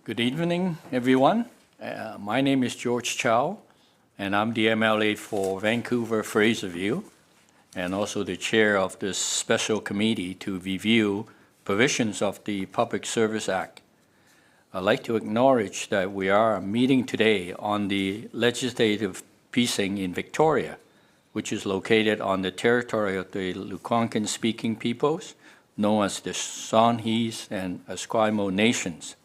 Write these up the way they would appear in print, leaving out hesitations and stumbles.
Good evening, everyone. My name is George Chow, and I'm the MLA for Vancouver Fraserview, and also the chair of this special committee to review provisions of the Public Service Act. I'd like to acknowledge that we are meeting today on the legislative precinct in Victoria, which is located on the territory of the Algonquin-speaking peoples, known as the Songhees and Esquimalt nations.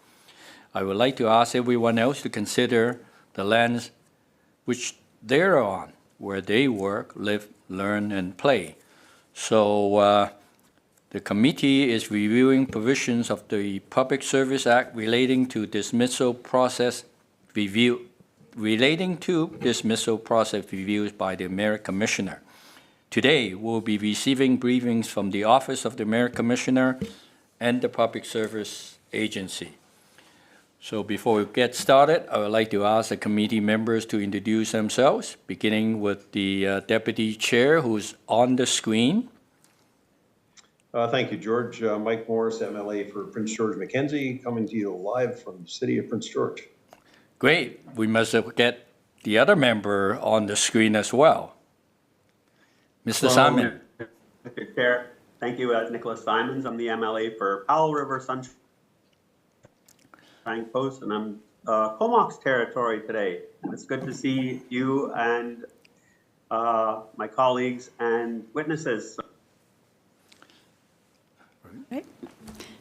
I would like to ask everyone else to consider the lands which they're on, where they work, live, learn, and play. So the committee is reviewing provisions of the Public Service Act relating to dismissal process reviews by the Merit Commissioner. Today, we'll be receiving briefings from the Office of the Merit Commissioner and the Public Service Agency. So before we get started, I would like to ask the committee members to introduce themselves, beginning with the Deputy Chair, who's on the screen. Thank you, George. Mike Morris, MLA for Prince George Mackenzie, coming to you live from the city of Prince George. Great. We must get the other member on the screen as well. Mr. Simon. Mr. Chair, thank you, Nicholas Simons. I'm the MLA for Powell River Sunshine Coast, and I'm Comox territory today. It's good to see you and my colleagues and witnesses. Right.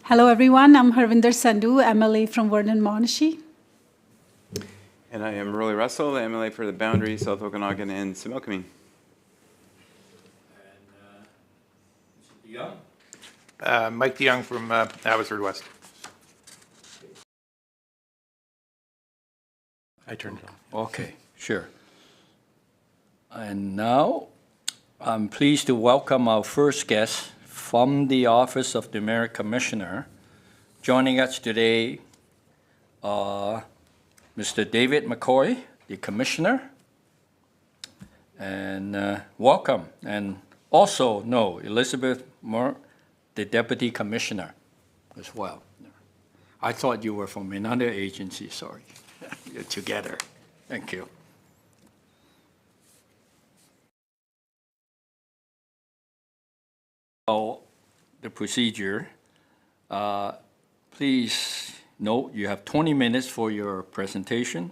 Hello, everyone. I'm Harvinder Sandhu, MLA from Vernon Monashi. And I am Rolly Russell, the MLA for the Boundary, South Okanagan, and Similkameen. And Mr. DeYoung? Mike DeYoung from Abbotsford West. I turned it off. Okay, sure. And now, I'm pleased to welcome our first guest from the Office of the Merit Commissioner. Joining us today are Mr. David McCoy, the Commissioner, and welcome. And also, Elizabeth Moore, the Deputy Commissioner as well. I thought you were from another agency, sorry. You're together. Thank you. So, the procedure, please note you have 20 minutes for your presentation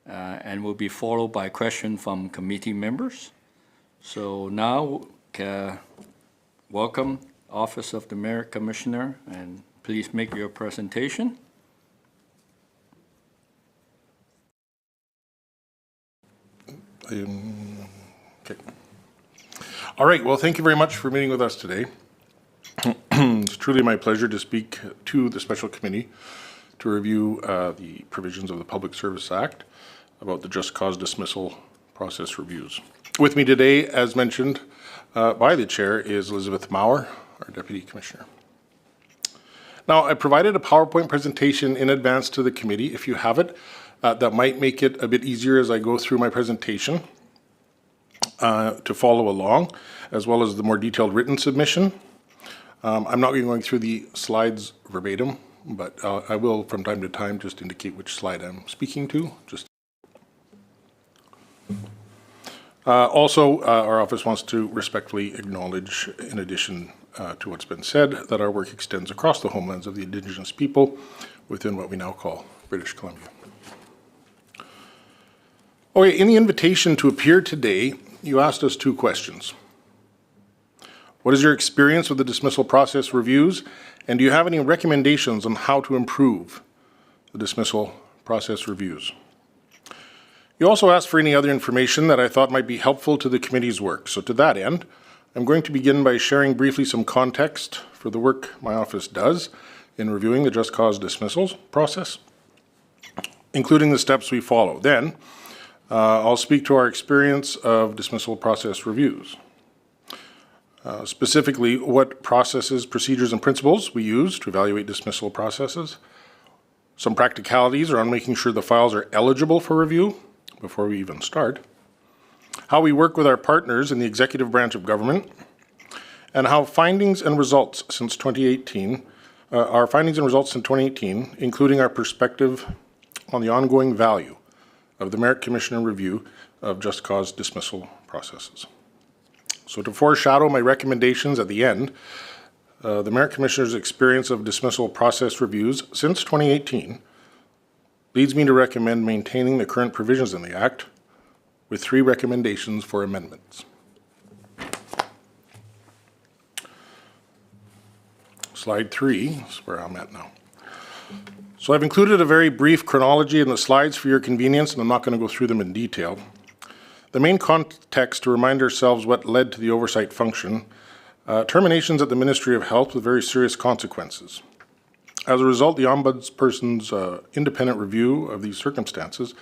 and will be followed by a question from committee members. So now, welcome Office of the Merit Commissioner, and please make your presentation. Okay. All right. Well, thank you very much for meeting with us today. It's truly my pleasure to speak to the special committee to review the provisions of the Public Service Act about the just cause dismissal process reviews. With me today, as mentioned by the chair, is Elizabeth Maurer, our Deputy Commissioner. Now, I provided a PowerPoint presentation in advance to the committee. If you have it, that might make it a bit easier as I go through my presentation to follow along, as well as the more detailed written submission. I'm not going through the slides verbatim, but I will from time to time just indicate which slide I'm speaking to. Also, our office wants to respectfully acknowledge, in addition to what's been said, that our work extends across the homelands of the Indigenous people within what we now call British Columbia. Okay, in the invitation to appear today, you asked us two questions. What is your experience with the dismissal process reviews, and do you have any recommendations on how to improve the dismissal process reviews? You also asked for any other information that I thought might be helpful to the committee's work. So to that end, I'm going to begin by sharing briefly some context for the work my office does in reviewing the just cause dismissals process, including the steps we follow. Then, I'll speak to our experience of dismissal process reviews. Specifically, what processes, procedures, and principles we use to evaluate dismissal processes. Some practicalities around making sure the files are eligible for review before we even start. How we work with our partners in the executive branch of government, and how findings and results since 2018 our findings and results in 2018, including our perspective on the ongoing value of the Merit Commissioner review of just cause dismissal processes. So to foreshadow my recommendations at the end, the Merit Commissioner's experience of dismissal process reviews since 2018 leads me to recommend maintaining the current provisions in the Act with 3 recommendations for amendments. Slide 3 is where I'm at now. So I've included a very brief chronology in the slides for your convenience, and I'm not going to go through them in detail. The main context to remind ourselves what led to the oversight function, terminations at the Ministry of Health with very serious consequences. As a result, the Ombudsperson's independent review of these circumstances,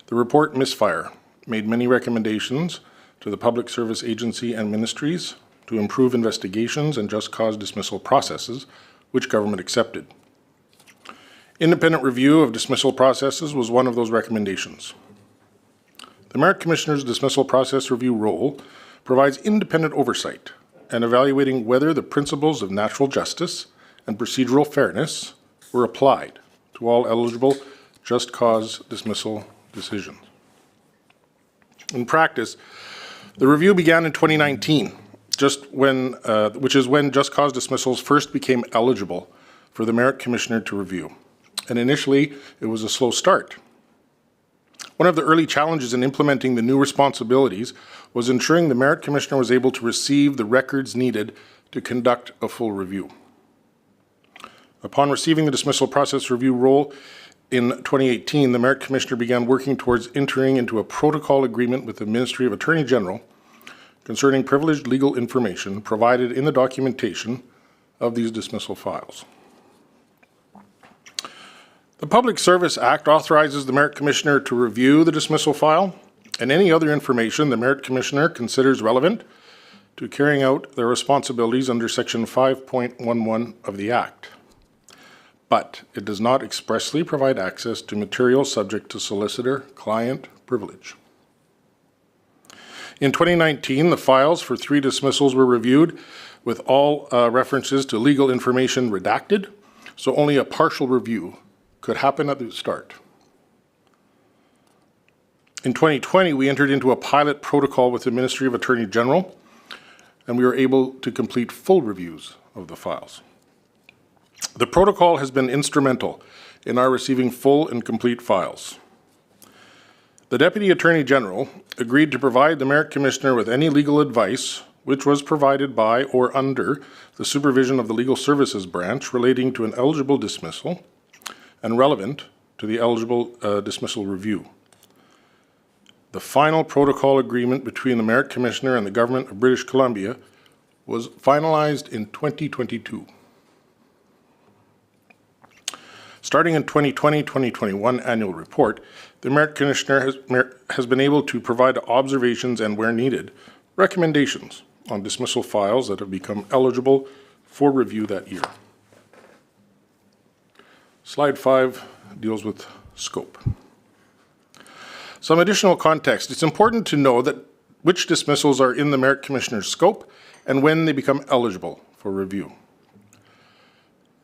the report Misfire made many recommendations to the Public Service Agency and ministries to improve investigations and just cause dismissal processes, which government accepted. Independent review of dismissal processes was one of those recommendations. The Merit Commissioner's dismissal process review role provides independent oversight and evaluating whether the principles of natural justice and procedural fairness were applied to all eligible just cause dismissal decisions. In practice, the review began in 2019, which is when just cause dismissals first became eligible for the Merit Commissioner to review. And initially, it was a slow start. One of the early challenges in implementing the new responsibilities was ensuring the Merit Commissioner was able to receive the records needed to conduct a full review. Upon receiving the dismissal process review role in 2018, the Merit Commissioner began working towards entering into a protocol agreement with the Ministry of Attorney General concerning privileged legal information provided in the documentation of these dismissal files. The Public Service Act authorizes the Merit Commissioner to review the dismissal file and any other information the Merit Commissioner considers relevant to carrying out their responsibilities under Section 5.11 of the Act. But it does not expressly provide access to material subject to solicitor-client privilege. In 2019, the files for 3 dismissals were reviewed with all references to legal information redacted, so only a partial review could happen at the start. In 2020, we entered into a pilot protocol with the Ministry of Attorney General, and we were able to complete full reviews of the files. The protocol has been instrumental in our receiving full and complete files. The Deputy Attorney General agreed to provide the Merit Commissioner with any legal advice which was provided by or under the supervision of the Legal Services Branch relating to an eligible dismissal and relevant to the eligible dismissal review. The final protocol agreement between the Merit Commissioner and the Government of British Columbia was finalized in 2022. Starting in 2020-2021 annual report, the Merit Commissioner has been able to provide observations and, where needed, recommendations on dismissal files that have become eligible for review that year. Slide 5 deals with scope. Some additional context. It's important to know that which dismissals are in the Merit Commissioner's scope and when they become eligible for review.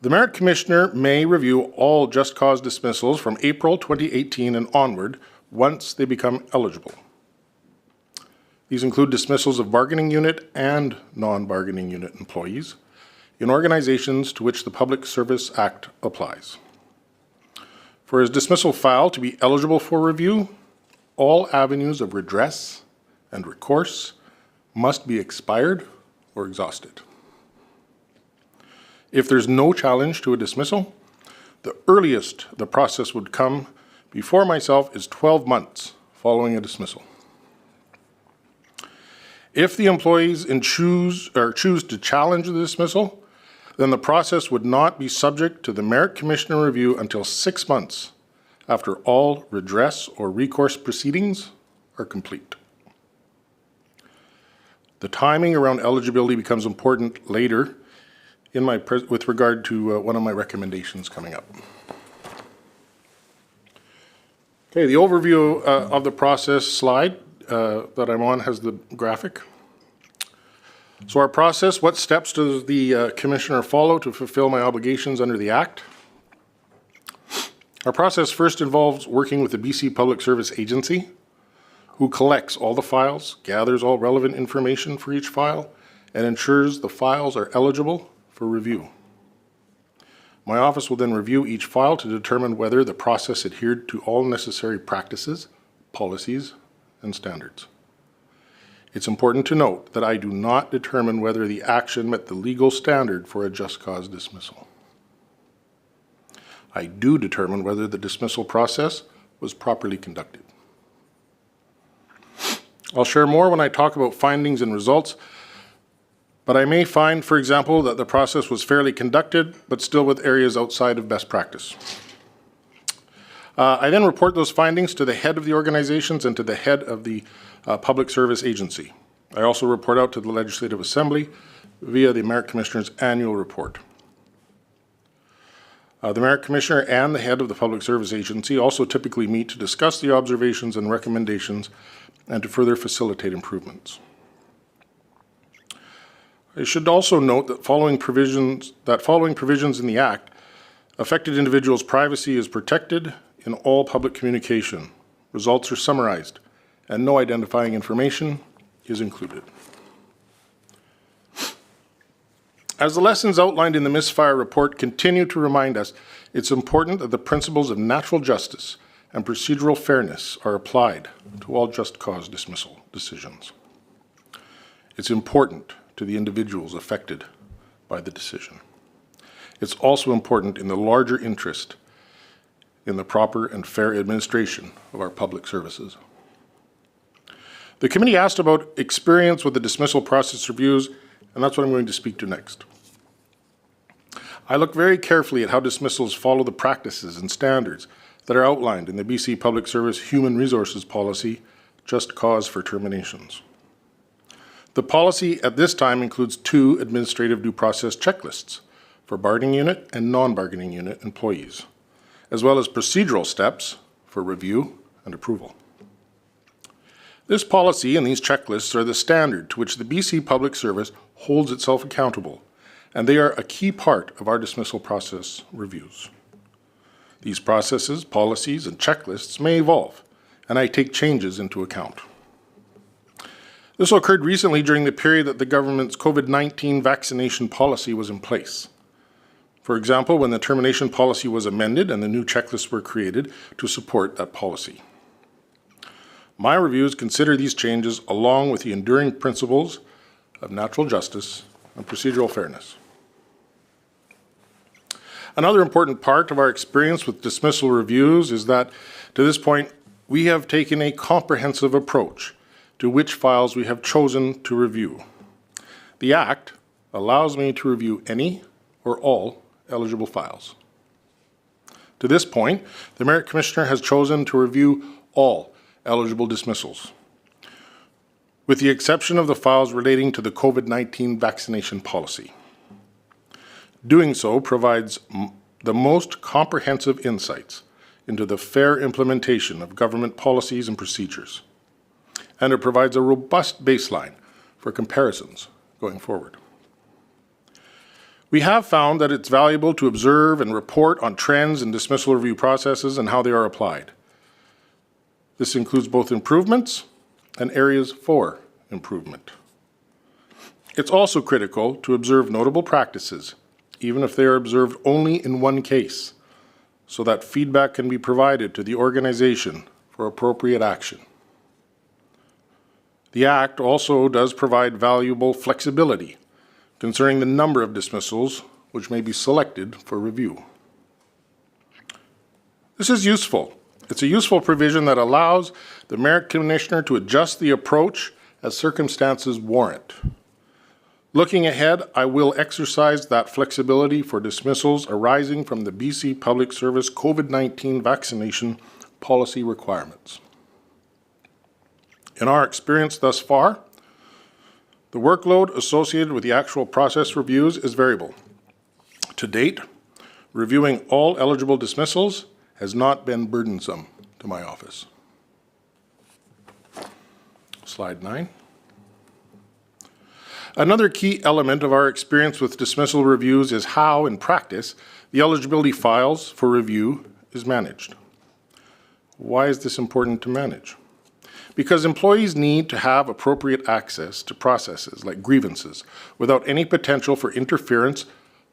The Merit Commissioner may review all just cause dismissals from April 2018 and onward once they become eligible. These include dismissals of bargaining unit and non-bargaining unit employees in organizations to which the Public Service Act applies. For his dismissal file to be eligible for review, all avenues of redress and recourse must be expired or exhausted. If there's no challenge to a dismissal, the earliest the process would come before myself is 12 months following a dismissal. If the employees choose to challenge the dismissal, then the process would not be subject to the Merit Commissioner review until 6 months after all redress or recourse proceedings are complete. The timing around eligibility becomes important later with regard to one of my recommendations coming up. Okay, the overview of the process slide that I'm on has the graphic. So our process, what steps does the Commissioner follow to fulfill my obligations under the Act? Our process first involves working with the BC Public Service Agency, who collects all the files, gathers all relevant information for each file, and ensures the files are eligible for review. My office will then review each file to determine whether the process adhered to all necessary practices, policies, and standards. It's important to note that I do not determine whether the action met the legal standard for a just cause dismissal. I do determine whether the dismissal process was properly conducted. I'll share more when I talk about findings and results, but I may find, for example, that the process was fairly conducted, but still with areas outside of best practice. I then report those findings to the head of the organizations and to the head of the Public Service Agency. I also report out to the Legislative Assembly via the Merit Commissioner's annual report. The Merit Commissioner and the head of the Public Service Agency also typically meet to discuss the observations and recommendations and to further facilitate improvements. I should also note that following provisions in the Act, affected individuals' privacy is protected in all public communication. Results are summarized, and no identifying information is included. As the lessons outlined in the Misfire report continue to remind us, it's important that the principles of natural justice and procedural fairness are applied to all just cause dismissal decisions. It's important to the individuals affected by the decision. It's also important in the larger interest in the proper and fair administration of our public services. The committee asked about experience with the dismissal process reviews, and that's what I'm going to speak to next. I look very carefully at how dismissals follow the practices and standards that are outlined in the BC Public Service Human Resources Policy, Just Cause for Terminations. The policy at this time includes 2 administrative due process checklists for bargaining unit and non-bargaining unit employees, as well as procedural steps for review and approval. This policy and these checklists are the standard to which the BC Public Service holds itself accountable, and they are a key part of our dismissal process reviews. These processes, policies, and checklists may evolve, and I take changes into account. This occurred recently during the period that the government's COVID-19 vaccination policy was in place. For example, when the termination policy was amended and the new checklists were created to support that policy. My reviews consider these changes along with the enduring principles of natural justice and procedural fairness. Another important part of our experience with dismissal reviews is that, to this point, we have taken a comprehensive approach to which files we have chosen to review. The Act allows me to review any or all eligible files. To this point, the Merit Commissioner has chosen to review all eligible dismissals, with the exception of the files relating to the COVID-19 vaccination policy. Doing so provides the most comprehensive insights into the fair implementation of government policies and procedures, and it provides a robust baseline for comparisons going forward. We have found that it's valuable to observe and report on trends in dismissal review processes and how they are applied. This includes both improvements and areas for improvement. It's also critical to observe notable practices, even if they are observed only in one case, so that feedback can be provided to the organization for appropriate action. The Act also does provide valuable flexibility concerning the number of dismissals which may be selected for review. This is useful. It's a useful provision that allows the Merit Commissioner to adjust the approach as circumstances warrant. Looking ahead, I will exercise that flexibility for dismissals arising from the BC Public Service COVID-19 vaccination policy requirements. In our experience thus far, the workload associated with the actual process reviews is variable. To date, reviewing all eligible dismissals has not been burdensome to my office. Slide 9. Another key element of our experience with dismissal reviews is how, in practice, the eligibility files for review is managed. Why is this important to manage? Because employees need to have appropriate access to processes like grievances without any potential for interference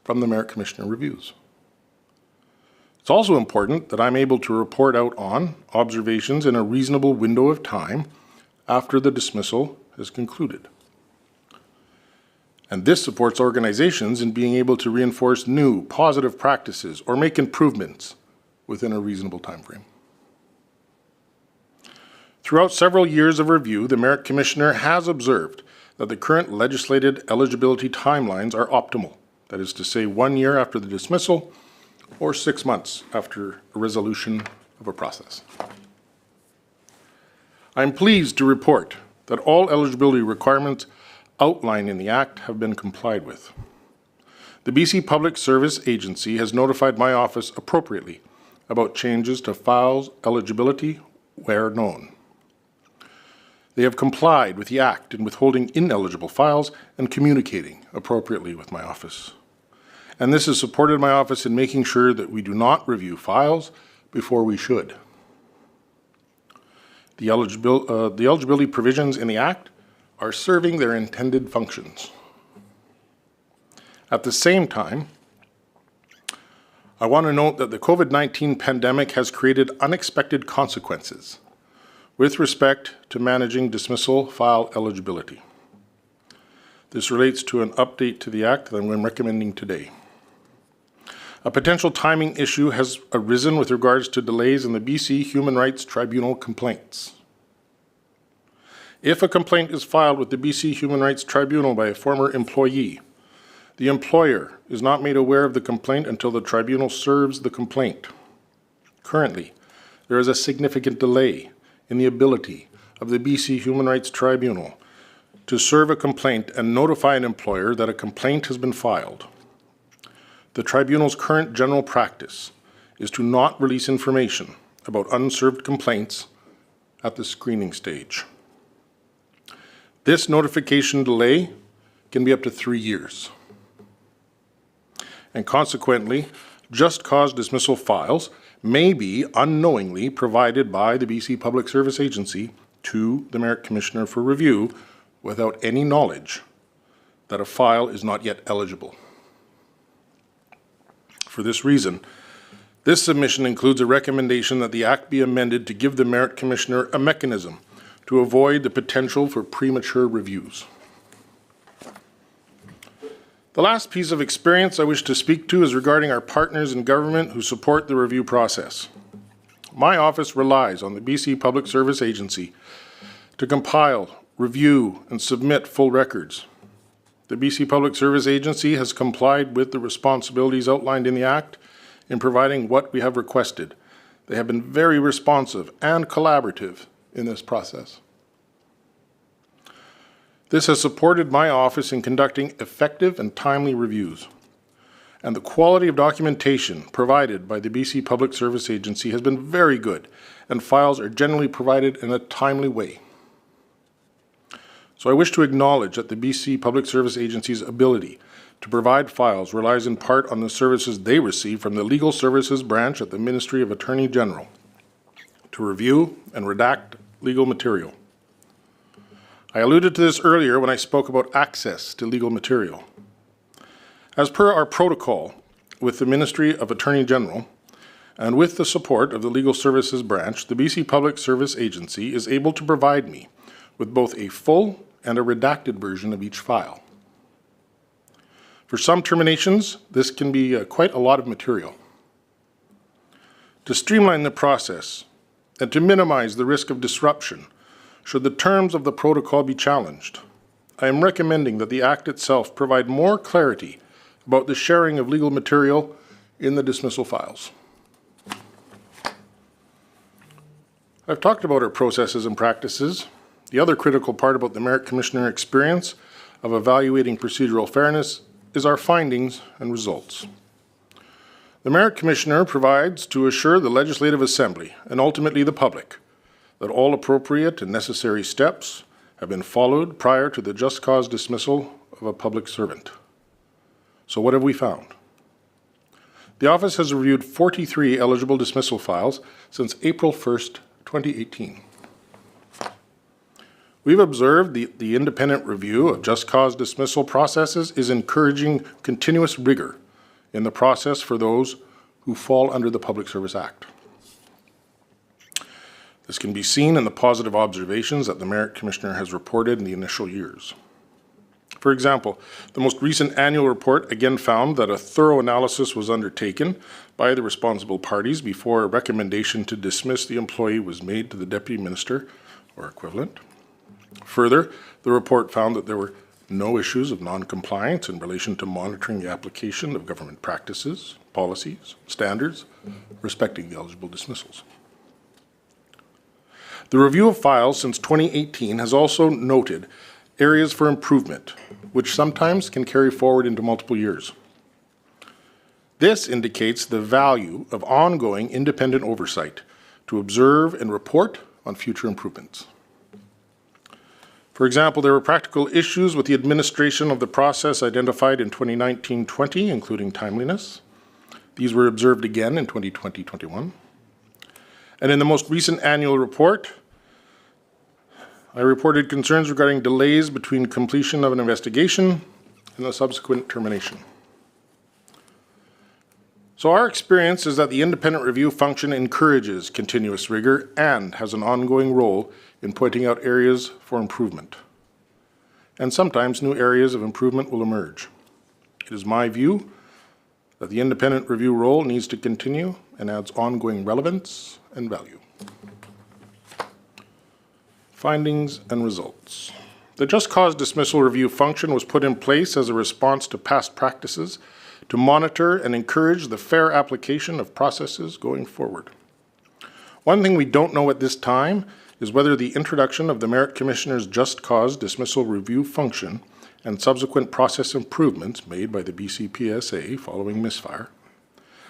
from the Merit Commissioner reviews. It's also important that I'm able to report out on observations in a reasonable window of time after the dismissal has concluded. And this supports organizations in being able to reinforce new positive practices or make improvements within a reasonable time frame. Throughout several years of review, the Merit Commissioner has observed that the current legislated eligibility timelines are optimal. That is to say, 1 year after the dismissal or 6 months after a resolution of a process. I'm pleased to report that all eligibility requirements outlined in the Act have been complied with. The BC Public Service Agency has notified my office appropriately about changes to files eligibility where known. They have complied with the Act in withholding ineligible files and communicating appropriately with my office. And this has supported my office in making sure that we do not review files before we should. The eligibility provisions in the Act are serving their intended functions. At the same time, I want to note that the COVID-19 pandemic has created unexpected consequences with respect to managing dismissal file eligibility. This relates to an update to the Act that I'm recommending today. A potential timing issue has arisen with regards to delays in the BC Human Rights Tribunal complaints. If a complaint is filed with the BC Human Rights Tribunal by a former employee, the employer is not made aware of the complaint until the tribunal serves the complaint. Currently, there is a significant delay in the ability of the BC Human Rights Tribunal to serve a complaint and notify an employer that a complaint has been filed. The tribunal's current general practice is to not release information about unserved complaints at the screening stage. This notification delay can be up to 3 years. And consequently, just cause dismissal files may be unknowingly provided by the BC Public Service Agency to the Merit Commissioner for review without any knowledge that a file is not yet eligible. For this reason, this submission includes a recommendation that the Act be amended to give the Merit Commissioner a mechanism to avoid the potential for premature reviews. The last piece of experience I wish to speak to is regarding our partners in government who support the review process. My office relies on the BC Public Service Agency to compile, review, and submit full records. The BC Public Service Agency has complied with the responsibilities outlined in the Act in providing what we have requested. They have been very responsive and collaborative in this process. This has supported my office in conducting effective and timely reviews. And the quality of documentation provided by the BC Public Service Agency has been very good, and files are generally provided in a timely way. So I wish to acknowledge that the BC Public Service Agency's ability to provide files relies in part on the services they receive from the Legal Services Branch at the Ministry of Attorney General to review and redact legal material. I alluded to this earlier when I spoke about access to legal material. As per our protocol with the Ministry of Attorney General, and with the support of the Legal Services Branch, the BC Public Service Agency is able to provide me with both a full and a redacted version of each file. For some terminations, this can be quite a lot of material. To streamline the process and to minimize the risk of disruption, should the terms of the protocol be challenged, I am recommending that the Act itself provide more clarity about the sharing of legal material in the dismissal files. I've talked about our processes and practices. The other critical part about the Merit Commissioner experience of evaluating procedural fairness is our findings and results. The Merit Commissioner provides to assure the Legislative Assembly and ultimately the public that all appropriate and necessary steps have been followed prior to the just cause dismissal of a public servant. So what have we found? The office has reviewed 43 eligible dismissal files since April 1st, 2018. We've observed the independent review of just cause dismissal processes is encouraging continuous rigor in the process for those who fall under the Public Service Act. This can be seen in the positive observations that the Merit Commissioner has reported in the initial years. For example, the most recent annual report again found that a thorough analysis was undertaken by the responsible parties before a recommendation to dismiss the employee was made to the Deputy Minister or equivalent. Further, the report found that there were no issues of non-compliance in relation to monitoring the application of government practices, policies, standards respecting the eligible dismissals. The review of files since 2018 has also noted areas for improvement, which sometimes can carry forward into multiple years. This indicates the value of ongoing independent oversight to observe and report on future improvements. For example, there were practical issues with the administration of the process identified in 2019-20, including timeliness. These were observed again in 2020-21. And in the most recent annual report, I reported concerns regarding delays between completion of an investigation and the subsequent termination. So our experience is that the independent review function encourages continuous rigor and has an ongoing role in pointing out areas for improvement. And sometimes new areas of improvement will emerge. It is my view that the independent review role needs to continue and adds ongoing relevance and value. Findings and results. The Just Cause Dismissal Review function was put in place as a response to past practices to monitor and encourage the fair application of processes going forward. One thing we don't know at this time is whether the introduction of the Merit Commissioner's Just Cause Dismissal Review function and subsequent process improvements made by the BCPSA following misfire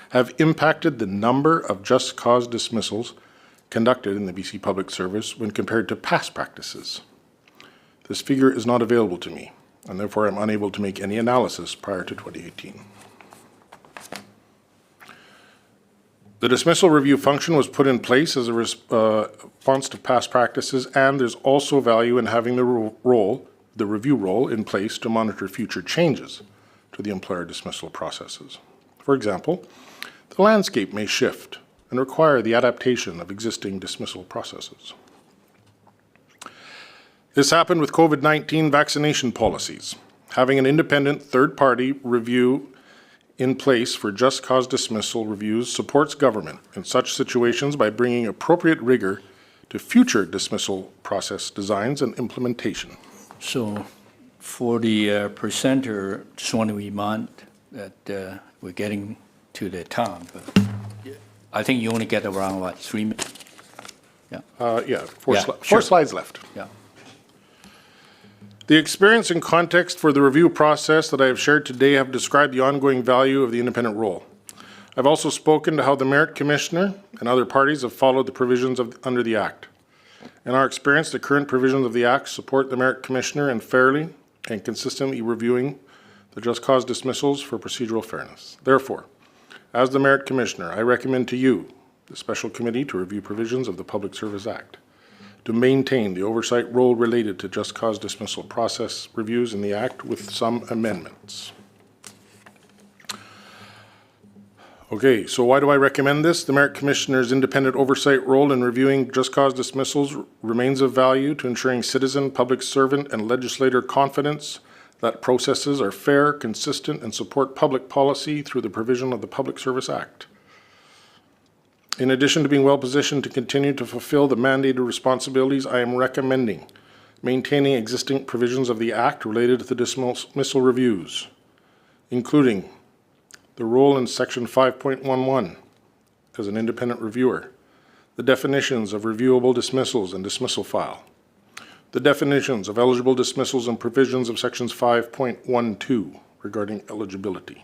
have impacted the number of just cause dismissals conducted in the BC Public Service when compared to past practices. This figure is not available to me, and therefore I'm unable to make any analysis prior to 2018. The dismissal review function was put in place as a response to past practices, and there's also value in having the review role in place to monitor future changes to the employer dismissal processes. For example, the landscape may shift and require the adaptation of existing dismissal processes. This happened with COVID-19 vaccination policies. Having an independent third-party review in place for just cause dismissal reviews supports government in such situations by bringing appropriate rigor to future dismissal process designs and implementation. So for the presenter, just want to remind that we're getting to the time, but I think you only get around, what, 3 minutes? Yeah. Four slides left. Yeah. The experience and context for the review process that I have shared today have described the ongoing value of the independent role. I've also spoken to how the Merit Commissioner and other parties have followed the provisions under the Act. In our experience, the current provisions of the Act support the Merit Commissioner in fairly and consistently reviewing the just cause dismissals for procedural fairness. Therefore, as the Merit Commissioner, I recommend to you, the Special Committee to review provisions of the Public Service Act, to maintain the oversight role related to just cause dismissal process reviews in the Act with some amendments. Okay, so why do I recommend this? The Merit Commissioner's independent oversight role in reviewing just cause dismissals remains of value to ensuring citizen, public servant, and legislator confidence that processes are fair, consistent, and support public policy through the provision of the Public Service Act. In addition to being well-positioned to continue to fulfill the mandated responsibilities, I am recommending maintaining existing provisions of the Act related to the dismissal reviews, including the role in Section 5.11 as an independent reviewer, the definitions of reviewable dismissals and dismissal file, the definitions of eligible dismissals and provisions of Sections 5.12 regarding eligibility,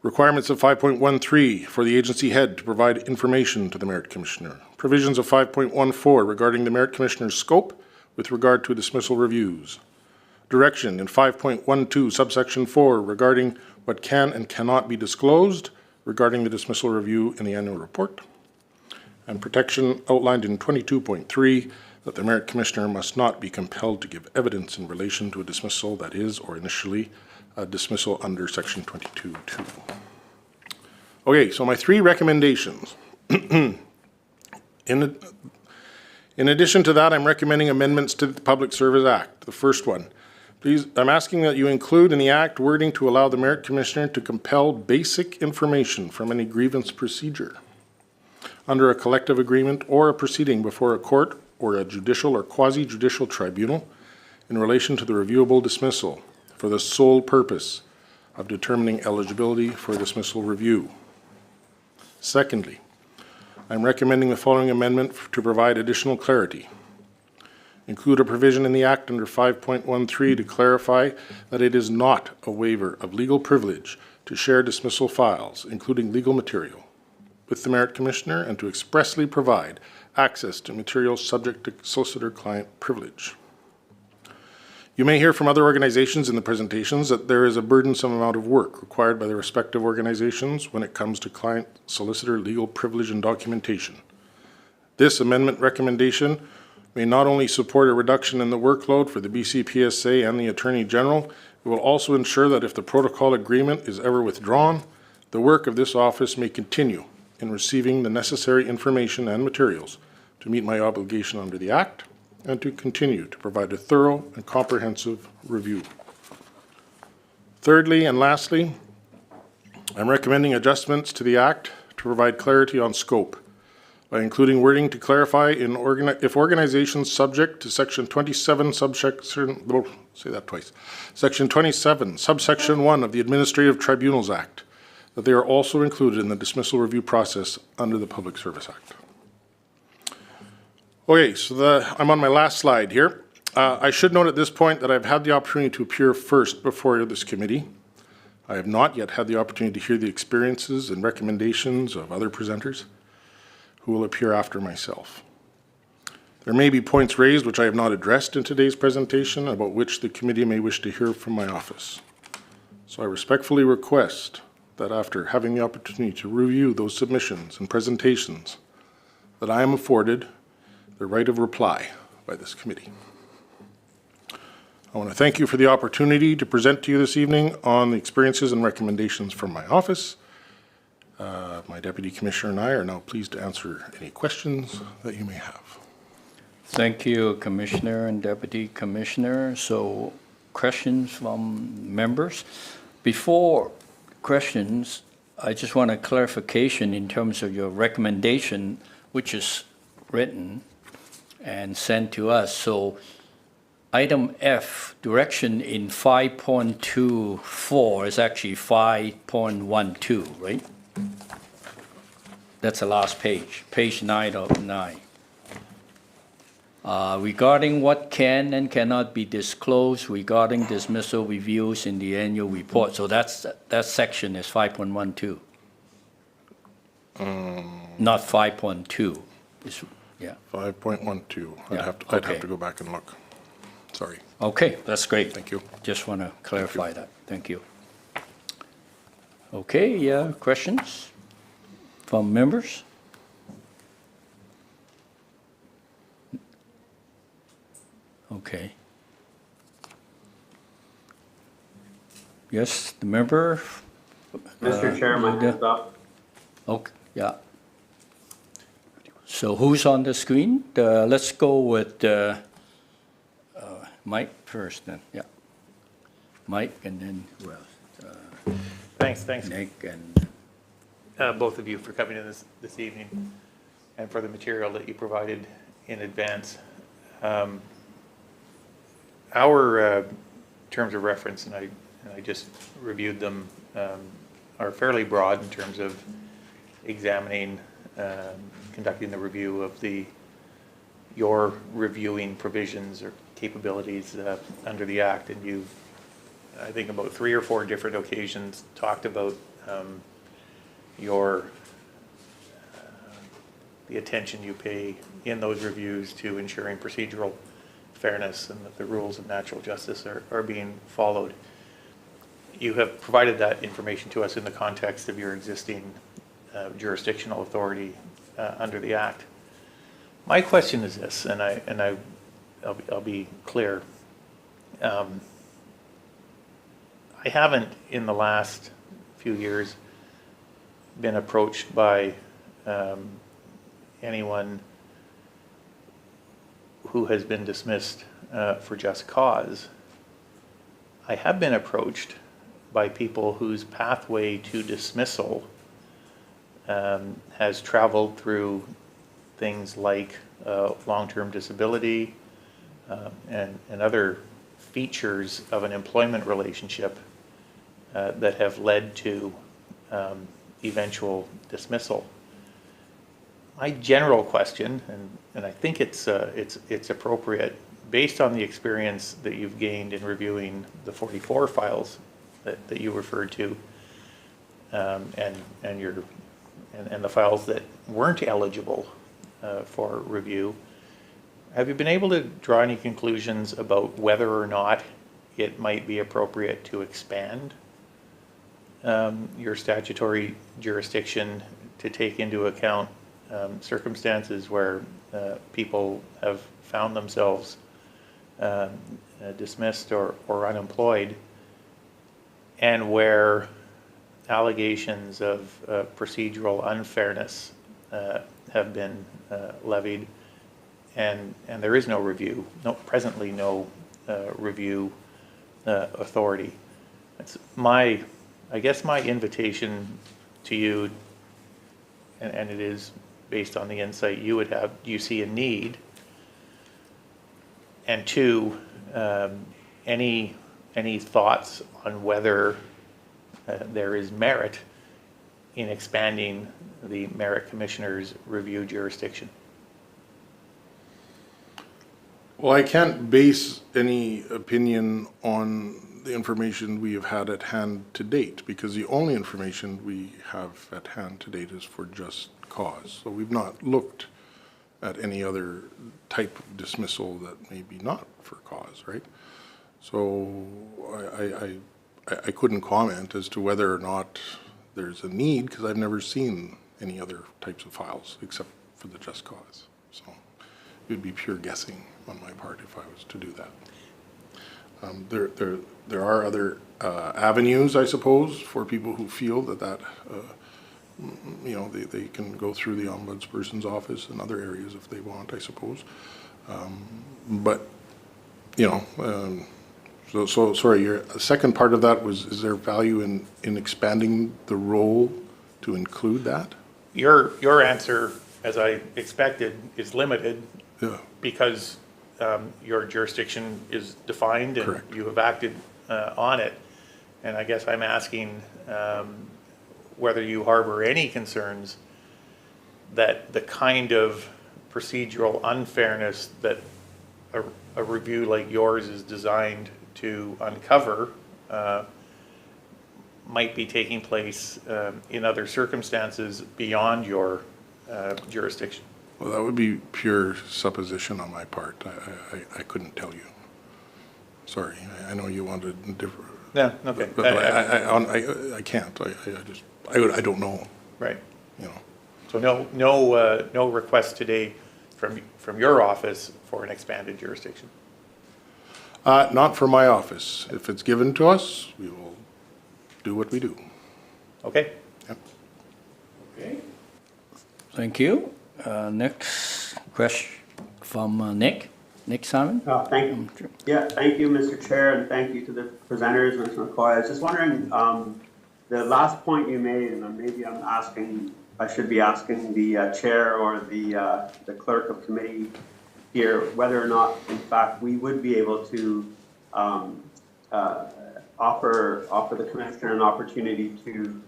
requirements of 5.13 for the agency head to provide information to the Merit Commissioner. Provisions of 5.14 regarding the Merit Commissioner's scope with regard to dismissal reviews. direction in 5.12 subsection 4 regarding what can and cannot be disclosed regarding the dismissal review in the annual report, and protection outlined in 22.3 that the Merit Commissioner must not be compelled to give evidence in relation to a dismissal that is or initially a dismissal under section 22.2. Okay, so my three recommendations. In addition to that, I'm recommending amendments to the Public Service Act. The first one, please, I'm asking that you include in the Act wording to allow the Merit Commissioner to compel basic information from any grievance procedure under a collective agreement or a proceeding before a court or a judicial or quasi-judicial tribunal in relation to the reviewable dismissal for the sole purpose of determining eligibility for dismissal review. Secondly, I'm recommending the following amendment to provide additional clarity. Include a provision in the Act under 5.13 to clarify that it is not a waiver of legal privilege to share dismissal files, including legal material, with the Merit Commissioner, and to expressly provide access to materials subject to solicitor-client privilege. You may hear from other organizations in the presentations that there is a burdensome amount of work required by the respective organizations when it comes to client-solicitor legal privilege and documentation. This amendment recommendation may not only support a reduction in the workload for the BCPSA and the Attorney General, it will also ensure that if the protocol agreement is ever withdrawn, the work of this office may continue in receiving the necessary information and materials to meet my obligation under the Act and to continue to provide a thorough and comprehensive review. Thirdly and lastly, I'm recommending adjustments to the Act to provide clarity on scope by including wording to clarify if organizations subject to Section 27, Section 27, subsection 1 of the Administrative Tribunals Act, that they are also included in the dismissal review process under the Public Service Act. Okay, so I'm on my last slide here. I should note at this point that I've had the opportunity to appear first before this committee. I have not yet had the opportunity to hear the experiences and recommendations of other presenters who will appear after myself. There may be points raised which I have not addressed in today's presentation about which the committee may wish to hear from my office. So I respectfully request that after having the opportunity to review those submissions and presentations, that I am afforded the right of reply by this committee. I want to thank you for the opportunity to present to you this evening on the experiences and recommendations from my office. My Deputy Commissioner and I are now pleased to answer any questions that you may have. Thank you, Commissioner and Deputy Commissioner. So, questions from members? Before questions, I just want a clarification in terms of your recommendation, which is written and sent to us. So item F, direction in 5.24 is actually 5.12, right? That's the last page, page 9 of 9. Regarding what can and cannot be disclosed regarding dismissal reviews in the annual report. So that section is 5.12. Not 5.2. Yeah. 5.12. Yeah, I'd okay. have to go back and look. Sorry. Okay, that's great. Thank you. Just want to clarify that. Thank you. Okay, yeah, questions from members? Okay. Yes, the member? Mr. Chair, my hand's up. Okay, yeah. So who's on the screen? Let's go with Mike first then, yeah. Mike and then who else? Thanks, Nick and, both of you for coming in this evening and for the material that you provided in advance. Our terms of reference, and I just reviewed them, are fairly broad in terms of examining, conducting the review of your reviewing provisions or capabilities under the Act, and you've, I think, about 3 or 4 different occasions talked about the attention you pay in those reviews to ensuring procedural fairness and that the rules of natural justice are being followed. You have provided that information to us in the context of your existing jurisdictional authority under the Act. My question is this, and I'll be clear. I haven't in the last few years been approached by anyone who has been dismissed for just cause. I have been approached by people whose pathway to dismissal has traveled through things like long-term disability and other features of an employment relationship that have led to eventual dismissal. My general question, and I think it's appropriate, based on the experience that you've gained in reviewing the 44 files that you referred to, and the files that weren't eligible for review, have you been able to draw any conclusions about whether or not it might be appropriate to expand your statutory jurisdiction to take into account circumstances where people have found themselves dismissed or unemployed, and where allegations of procedural unfairness have been levied, and there is no review, presently no review authority. It's I guess my invitation to you, and it is based on the insight you would have, do you see a need? And two, any thoughts on whether there is merit in expanding the Merit Commissioner's review jurisdiction? Well, I can't base any opinion on the information we have had at hand to date, because the only information we have at hand to date is for just cause. So we've not looked at any other type of dismissal that may be not for cause, right? So I couldn't comment as to whether or not there's a need, because I've never seen any other types of files except for the just cause. So it would be pure guessing on my part if I was to do that. There are other avenues, I suppose, for people who feel that you know, they can go through the ombudsperson's office and other areas if they want, I suppose. But you know, so sorry. Your second part of that was: is there value in expanding the role to include that? Your answer, as I expected, is limited. Yeah. Because your jurisdiction is defined and Correct. you have acted on it. And I guess I'm asking whether you harbor any concerns that the kind of procedural unfairness that a review like yours is designed to uncover might be taking place in other circumstances beyond your jurisdiction. Well, that would be pure supposition on my part. I couldn't tell you. Sorry. I know you wanted different. Yeah, okay. But I can't. I don't know. Right. You know. So no request today from your office for an expanded jurisdiction? Not for my office. If it's given to us, we will do what we do. Okay. Yep. Okay. Thank you. Next question from Nick Simon. Thank you. Yeah, thank you, Mr. Chair, and thank you to the presenters, Mr. McCoy. I was just wondering, the last point you made, and maybe I should be asking the chair or the clerk of committee here whether or not, in fact, we would be able to offer the commissioner an opportunity to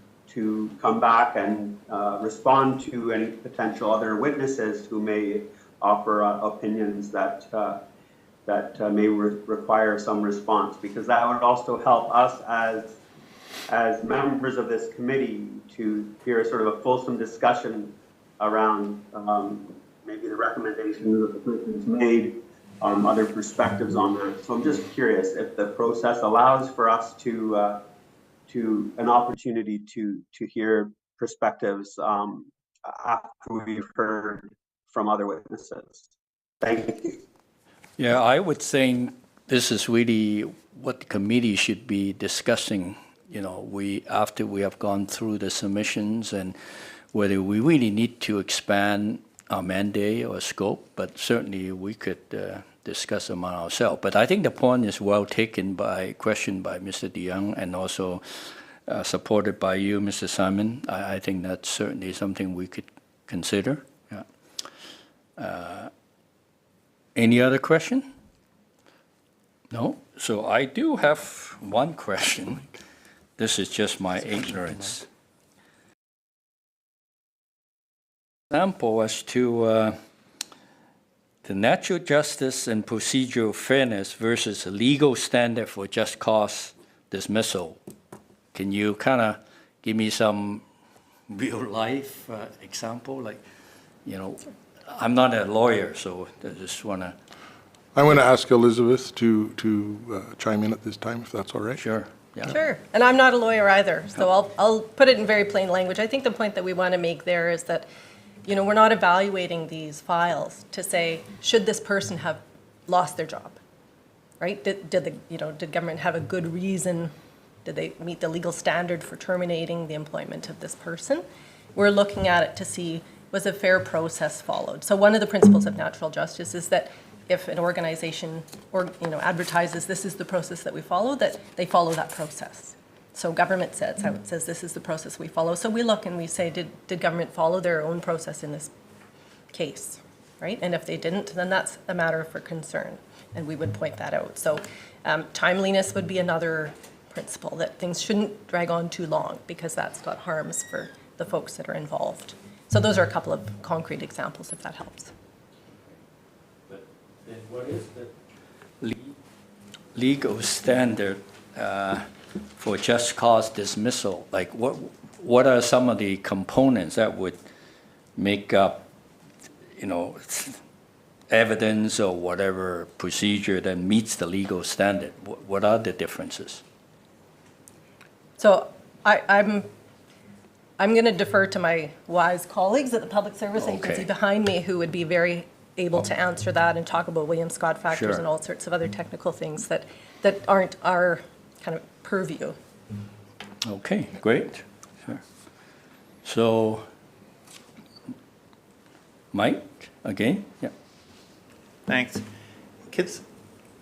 come back and respond to any potential other witnesses who may offer opinions that may require some response, because that would also help us as members of this committee to hear sort of a fulsome discussion around maybe the recommendations that the person's made other perspectives on that. So I'm just curious if the process allows for us to an opportunity to hear perspectives after we've heard from other witnesses. Thank you. Yeah, I would think this is really what the committee should be discussing. After we have gone through the submissions and whether we really need to expand our mandate or scope, but certainly we could discuss among ourselves. But I think the point is well taken questioned by Mr. DeYoung and also supported by you, Mr. Simon. I think that's certainly something we could consider. Yeah. Any other question? No? So I do have one question. This is just my ignorance. Example as to the natural justice and procedural fairness versus a legal standard for just cause dismissal. Can you kind of give me some real life example? I'm not a lawyer, so I just want to. I'm going to ask Elizabeth to chime in at this time, if that's all right. Sure. Yeah. Sure, and I'm not a lawyer either, so I'll put it in very plain language. I think the point that we want to make there is that, we're not evaluating these files to say, should this person have lost their job, right? Did government have a good reason? Did they meet the legal standard for terminating the employment of this person? We're looking at it to see, was a fair process followed? So one of the principles of natural justice is that if an organization advertises this is the process that we follow, that they follow that process. So government says this is the process we follow. So we look and we say, did government follow their own process in this case, right? And if they didn't, then that's a matter for concern, and we would point that out. So timeliness would be another principle, that things shouldn't drag on too long because that's got harms for the folks that are involved. So those are a couple of concrete examples, if that helps. But then what is the legal standard for just cause dismissal? Like what are some of the components that would make up, evidence or whatever procedure that meets the legal standard? What are the differences? So I'm going to defer to my wise colleagues at the Public Service Agency Okay. behind me, who would be very able to answer that and talk about Williams-Scott factors Sure. and all sorts of other technical things that aren't our kind of purview. Okay, great. Sure. So, Mike, again? Yeah. Thanks. Kids,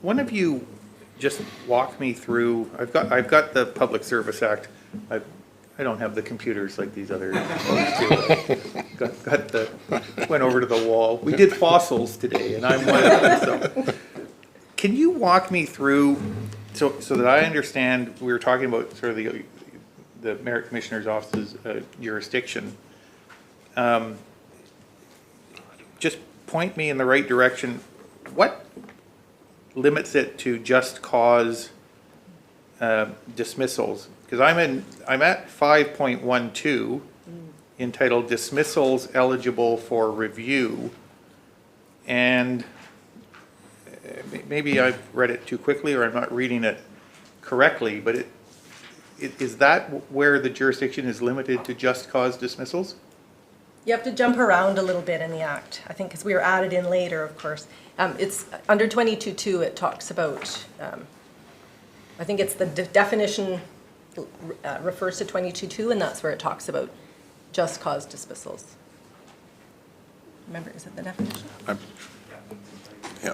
one of you just walk me through, I've got the Public Service Act. I don't have the computers like these other folks do. Went over to the wall. We did fossils today, and I'm one of them. So, can you walk me through, so that I understand, we were talking about sort of the Merit Commissioner's Office's jurisdiction. Just point me in the right direction. What limits it to just cause dismissals? Because I'm at 5.12 entitled dismissals eligible for review, and maybe I've read it too quickly or I'm not reading it correctly, but is that where the jurisdiction is limited to just cause dismissals? You have to jump around a little bit in the Act, I think, because we were added in later, of course. It's under 22.2, it talks about, I think it's the definition refers to 22.2, and that's where it talks about just cause dismissals. Remember, is it the definition? Yeah.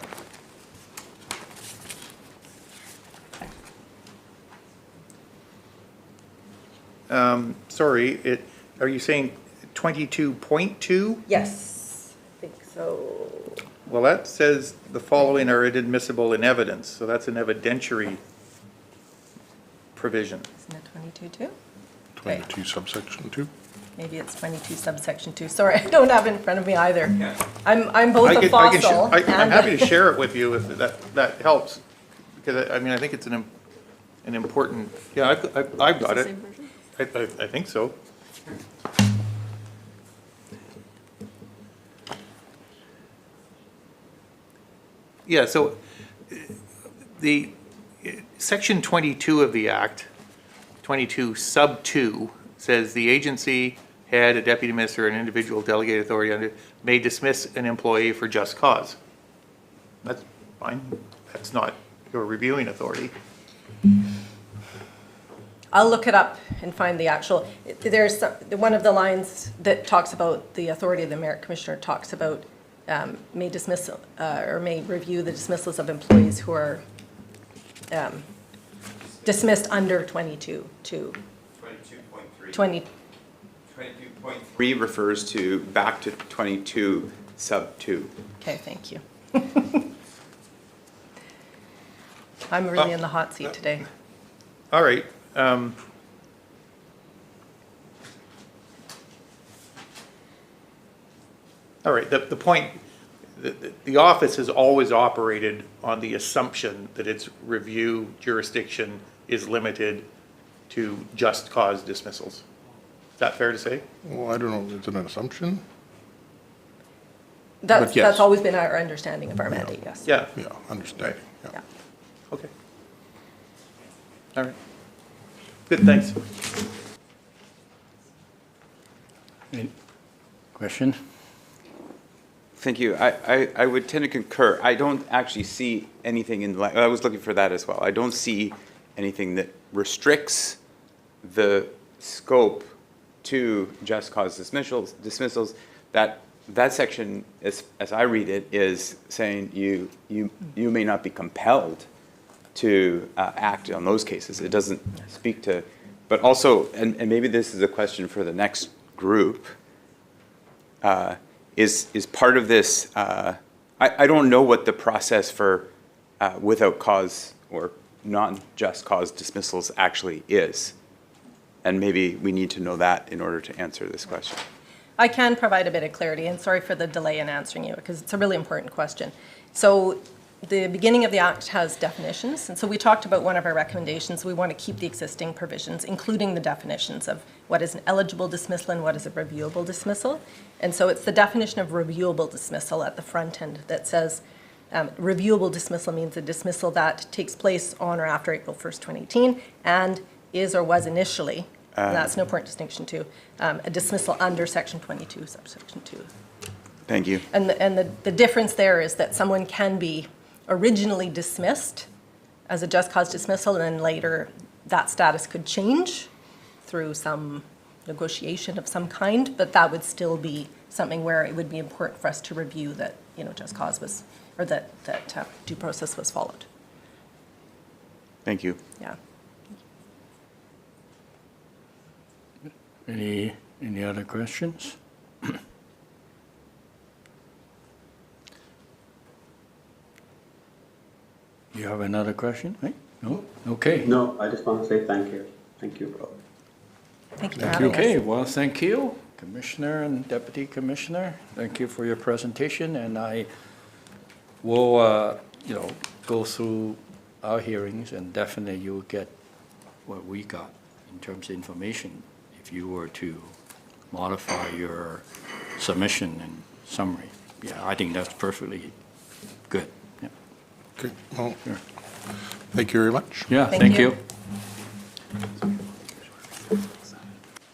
Sorry, are you saying 22.2? Yes, I think so. Well, that says the following are inadmissible in evidence, so that's an evidentiary provision. Isn't it 22.2? 22 subsection 2. Maybe it's 22 subsection 2. Sorry, I don't have it in front of me either. I'm both a fossil I'm and happy to share it with you if that helps, because I think it's an important, yeah, I've got it. I think so. Yeah, so the section 22 of the Act, 22 sub 2, says the agency head, a deputy minister, an individual delegated authority under may dismiss an employee for just cause. That's fine. That's not your reviewing authority. I'll look it up and find the actual, there's one of the lines that talks about the authority of the merit commissioner talks about may dismiss or may review the dismissals of employees who are dismissed under 22 to 22.3. 20. 22.3 refers to back to 22 sub 2. Okay, thank you. I'm really in the hot seat today. All right. All right, the point, the office has always operated on the assumption that its review jurisdiction is limited to just cause dismissals. Is that fair to say? Well, I don't know, is it an assumption? That's, But yes. that's always been our understanding of our mandate, yes. Yeah, Yeah, understanding, yeah. Yeah. okay. All right. Good, thanks. Any question? Thank you. I would tend to concur. I don't actually see anything in, I was looking for that as well. I don't see anything that restricts the scope to just cause dismissals. That section, as I read it, is saying you may not be compelled to act on those cases. It doesn't speak to, but also, and maybe this is a question for the next group, is part of this, I don't know what the process for without cause or non-just cause dismissals actually is. And maybe we need to know that in order to answer this question. I can provide a bit of clarity, and sorry for the delay in answering you, because it's a really important question. So the beginning of the Act has definitions, and so we talked about one of our recommendations. We want to keep the existing provisions, including the definitions of what is an eligible dismissal and what is a reviewable dismissal. And so it's the definition of reviewable dismissal at the front end that says reviewable dismissal means a dismissal that takes place on or after April 1st, 2018, and is or was initially, and that's an important distinction too, a dismissal under Section 22, subsection 2. Thank you. And the difference there is that someone can be originally dismissed as a just cause dismissal, and then later that status could change through some negotiation of some kind, but that would still be something where it would be important for us to review that, just cause was, or that due process was followed. Thank you. Yeah. Any other questions? You have another question, right? No? Okay. No, I just want to say thank you. Thank you, Rob. Thank you for having us. Okay, well, thank you, Commissioner and Deputy Commissioner. Thank you for your presentation, and I will, go through our hearings, and definitely you'll get what we got in terms of information if you were to modify your submission and summary. Yeah, I think that's perfectly good. Yeah. Okay, well, Sure. thank you very much. Yeah, Thank thank you.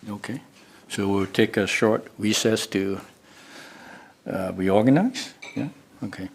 you. Okay, so we'll take a short recess to reorganize? Yeah, okay.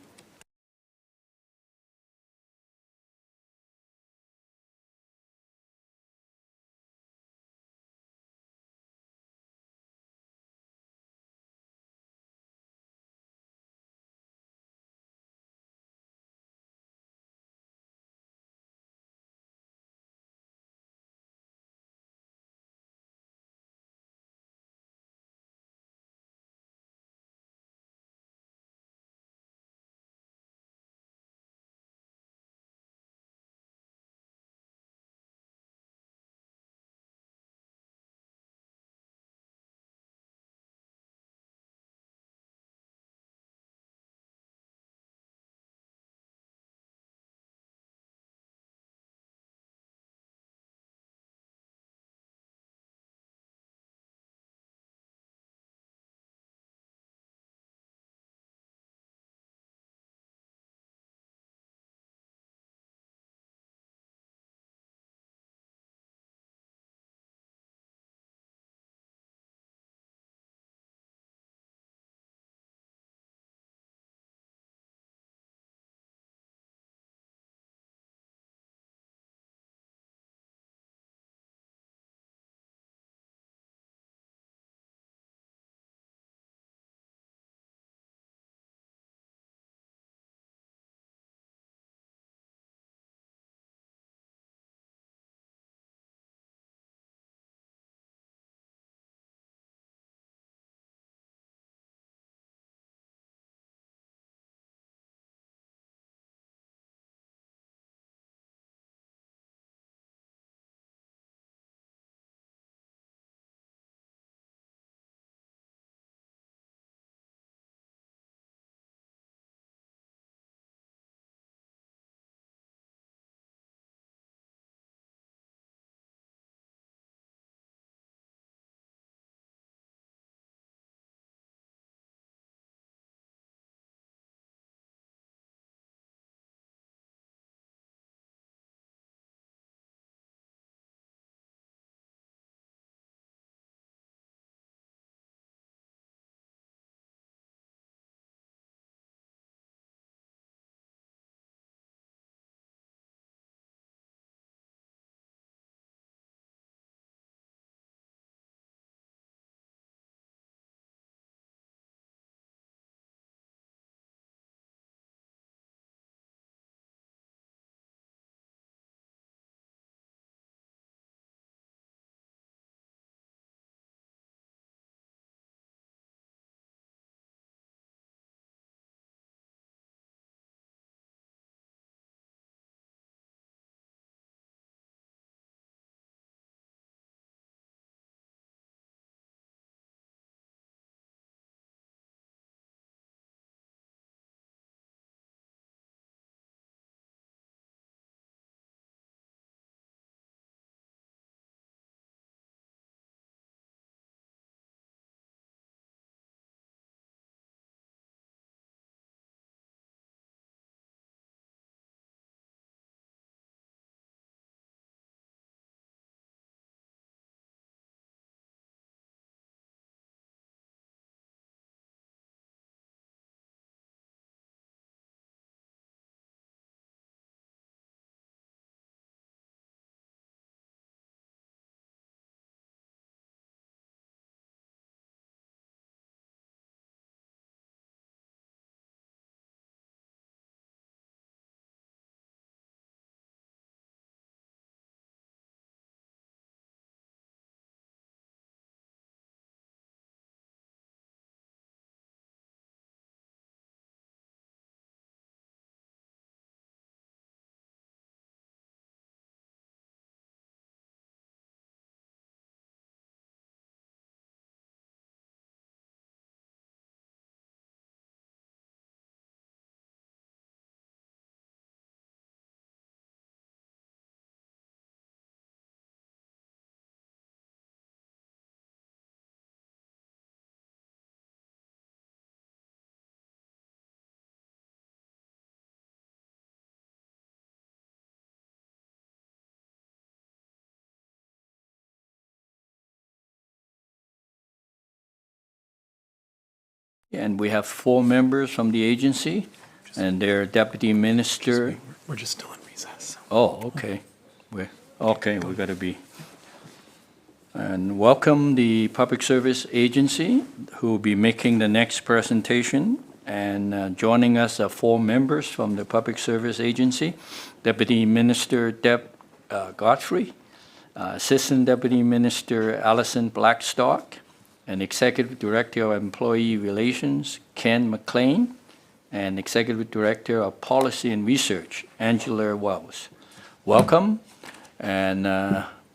And we have 4 members from the agency, and their deputy minister. We're just still in recess. Oh, okay. We gotta be. And welcome the Public Service Agency, who will be making the next presentation. And joining us are 4 members from the Public Service Agency. Deputy Minister Deb Godfrey, Assistant Deputy Minister Allison Blackstock, and Executive Director of Employee Relations Ken McLean, and Executive Director of Policy and Research Angela Wells. Welcome, and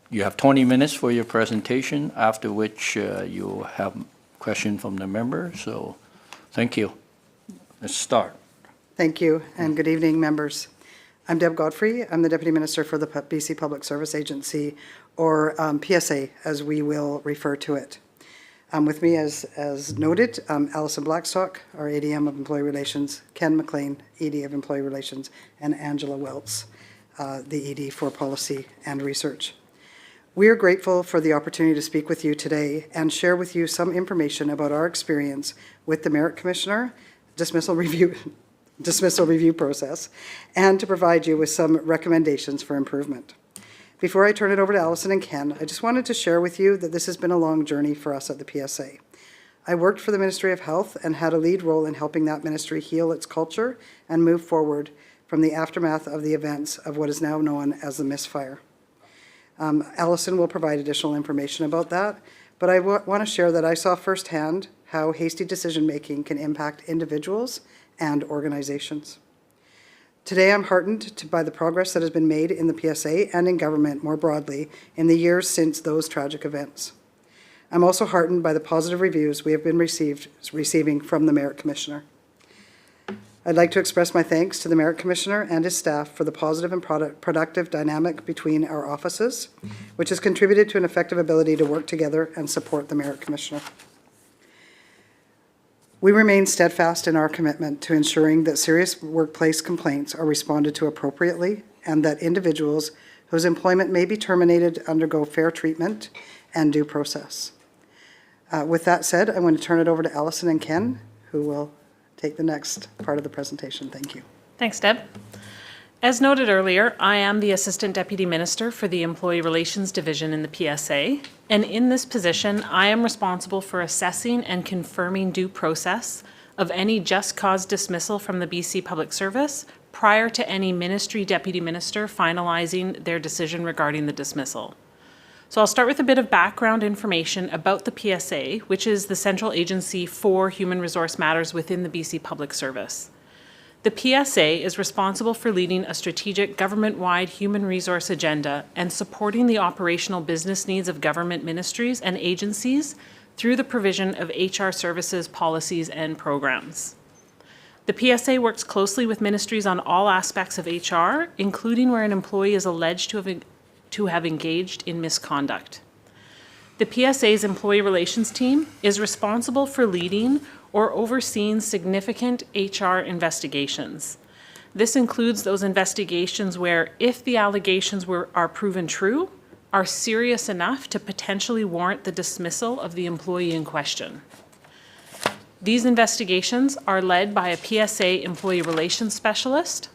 you have 20 minutes for your presentation, after which you'll have questions from the members. So thank you. Let's start. Thank you, and good evening, members. I'm Deb Godfrey. I'm the Deputy Minister for the BC Public Service Agency, or PSA, as we will refer to it. With me, as noted, Alison Blackstock, our ADM of Employee Relations, Ken McLean, ED of Employee Relations, and Angela Welts, the ED for Policy and Research. We are grateful for the opportunity to speak with you today and share with you some information about our experience with the Merit Commissioner dismissal review process, and to provide you with some recommendations for improvement. Before I turn it over to Alison and Ken, I just wanted to share with you that this has been a long journey for us at the PSA. I worked for the Ministry of Health and had a lead role in helping that ministry heal its culture and move forward from the aftermath of the events of what is now known as the misfire. Alison will provide additional information about that, but I want to share that I saw firsthand how hasty decision-making can impact individuals and organizations. Today, I'm heartened by the progress that has been made in the PSA and in government more broadly in the years since those tragic events. I'm also heartened by the positive reviews we have been receiving from the Merit Commissioner. I'd like to express my thanks to the Merit Commissioner and his staff for the positive and productive dynamic between our offices, which has contributed to an effective ability to work together and support the Merit Commissioner. We remain steadfast in our commitment to ensuring that serious workplace complaints are responded to appropriately and that individuals whose employment may be terminated undergo fair treatment and due process. With that said, I'm going to turn it over to Alison and Ken, who will take the next part of the presentation. Thank you. Thanks, Deb. As noted earlier, I am the Assistant Deputy Minister for the Employee Relations Division in the PSA, and in this position, I am responsible for assessing and confirming due process of any just cause dismissal from the BC Public Service prior to any Ministry Deputy Minister finalizing their decision regarding the dismissal. So I'll start with a bit of background information about the PSA, which is the central agency for human resource matters within the BC Public Service. The PSA is responsible for leading a strategic government-wide human resource agenda and supporting the operational business needs of government ministries and agencies through the provision of HR services, policies, and programs. The PSA works closely with ministries on all aspects of HR, including where an employee is alleged to have engaged in misconduct. The PSA's employee relations team is responsible for leading or overseeing significant HR investigations. This includes those investigations where, if the allegations are proven true, are serious enough to potentially warrant the dismissal of the employee in question. These investigations are led by a PSA employee relations specialist,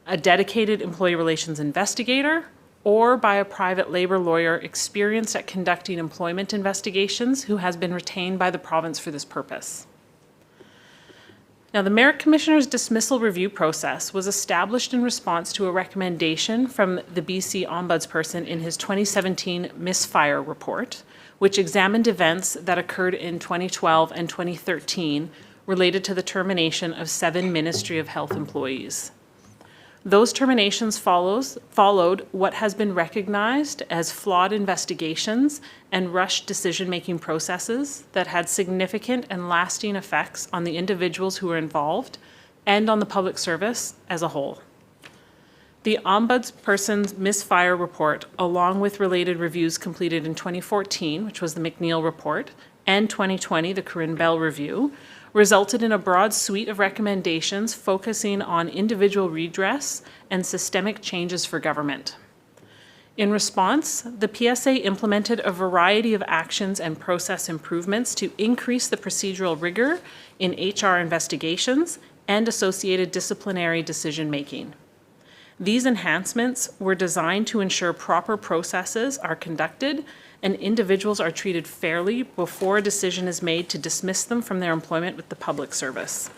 a dedicated employee relations investigator, or by a private labor lawyer experienced at conducting employment investigations who has been retained by the province for this purpose. Now, the Merit Commissioner's dismissal review process was established in response to a recommendation from the BC Ombudsperson in his 2017 misfire report, which examined events that occurred in 2012 and 2013 related to the termination of 7 Ministry of Health employees. Those terminations followed what has been recognized as flawed investigations and rushed decision-making processes that had significant and lasting effects on the individuals who were involved and on the public service as a whole. The Ombudsperson's misfire report, along with related reviews completed in 2014, which was the McNeil report, and 2020, the Corinne Bell review, resulted in a broad suite of recommendations focusing on individual redress and systemic changes for government. In response, the PSA implemented a variety of actions and process improvements to increase the procedural rigor in HR investigations and associated disciplinary decision-making. These enhancements were designed to ensure proper processes are conducted and individuals are treated fairly before a decision is made to dismiss them from their employment with the public service.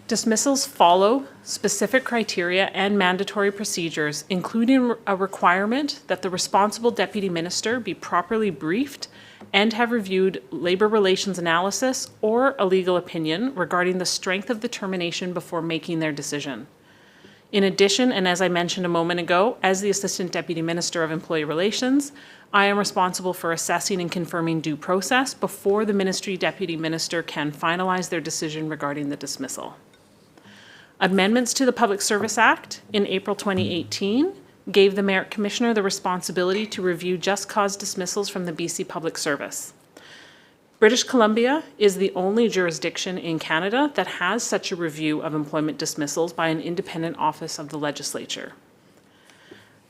Dismissals follow specific criteria and mandatory procedures, including a requirement that the responsible deputy minister be properly briefed and have reviewed labor relations analysis or a legal opinion regarding the strength of the termination before making their decision. In addition, and as I mentioned a moment ago, as the Assistant Deputy Minister of Employee Relations, I am responsible for assessing and confirming due process before the Ministry Deputy Minister can finalize their decision regarding the dismissal. Amendments to the Public Service Act in April 2018 gave the Merit Commissioner the responsibility to review just cause dismissals from the BC Public Service. British Columbia is the only jurisdiction in Canada that has such a review of employment dismissals by an independent office of the Legislature.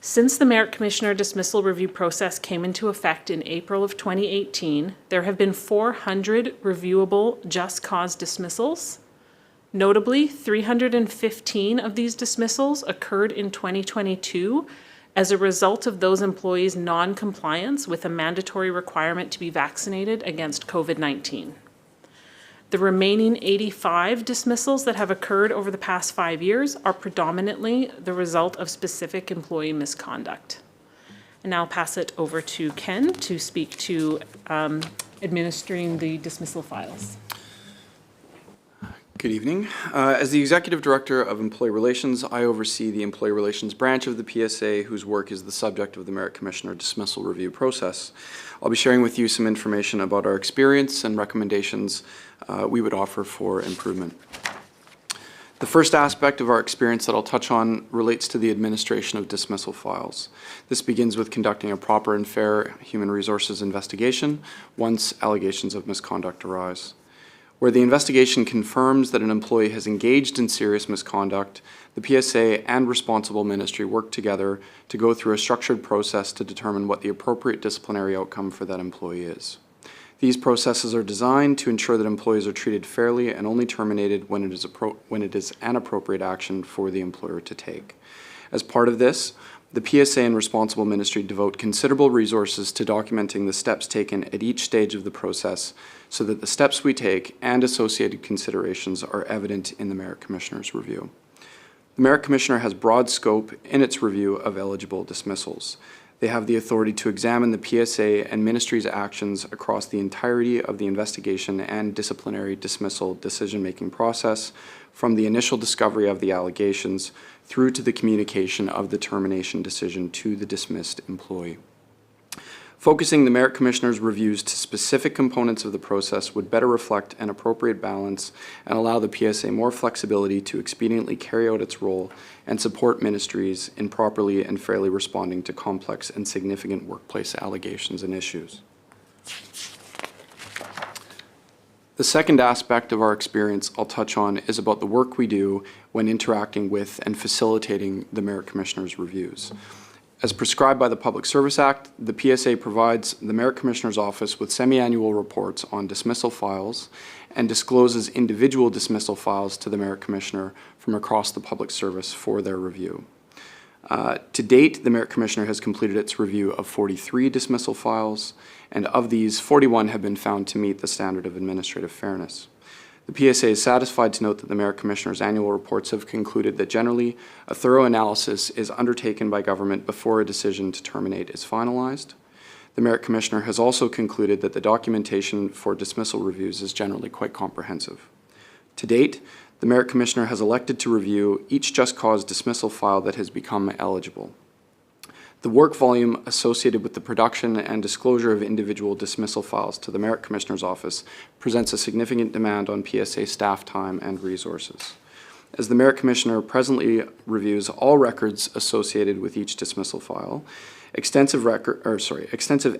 Since the Merit Commissioner dismissal review process came into effect in April of 2018, there have been 400 reviewable just cause dismissals. Notably, 315 of these dismissals occurred in 2022 as a result of those employees' non-compliance with a mandatory requirement to be vaccinated against COVID-19. The remaining 85 dismissals that have occurred over the past 5 years are predominantly the result of specific employee misconduct. And now I'll pass it over to Ken to speak to administering the dismissal files. Good evening. As the Executive Director of Employee Relations, I oversee the Employee Relations branch of the PSA, whose work is the subject of the Merit Commissioner dismissal review process. I'll be sharing with you some information about our experience and recommendations we would offer for improvement. The first aspect of our experience that I'll touch on relates to the administration of dismissal files. This begins with conducting a proper and fair human resources investigation once allegations of misconduct arise. Where the investigation confirms that an employee has engaged in serious misconduct, the PSA and responsible ministry work together to go through a structured process to determine what the appropriate disciplinary outcome for that employee is. These processes are designed to ensure that employees are treated fairly and only terminated when it is an appropriate action for the employer to take. As part of this, the PSA and responsible ministry devote considerable resources to documenting the steps taken at each stage of the process so that the steps we take and associated considerations are evident in the Merit Commissioner's review. The Merit Commissioner has broad scope in its review of eligible dismissals. They have the authority to examine the PSA and ministry's actions across the entirety of the investigation and disciplinary dismissal decision-making process, from the initial discovery of the allegations through to the communication of the termination decision to the dismissed employee. Focusing the Merit Commissioner's reviews to specific components of the process would better reflect an appropriate balance and allow the PSA more flexibility to expediently carry out its role and support ministries in properly and fairly responding to complex and significant workplace allegations and issues. The second aspect of our experience I'll touch on is about the work we do when interacting with and facilitating the Merit Commissioner's reviews. As prescribed by the Public Service Act, the PSA provides the Merit Commissioner's Office with semi-annual reports on dismissal files and discloses individual dismissal files to the Merit Commissioner from across the public service for their review. To date, the Merit Commissioner has completed its review of 43 dismissal files, and of these, 41 have been found to meet the standard of administrative fairness. The PSA is satisfied to note that the Merit Commissioner's annual reports have concluded that generally a thorough analysis is undertaken by government before a decision to terminate is finalized. The Merit Commissioner has also concluded that the documentation for dismissal reviews is generally quite comprehensive. To date, the Merit Commissioner has elected to review each just cause dismissal file that has become eligible. The work volume associated with the production and disclosure of individual dismissal files to the Merit Commissioner's Office presents a significant demand on PSA staff time and resources. As the Merit Commissioner presently reviews all records associated with each dismissal file, Extensive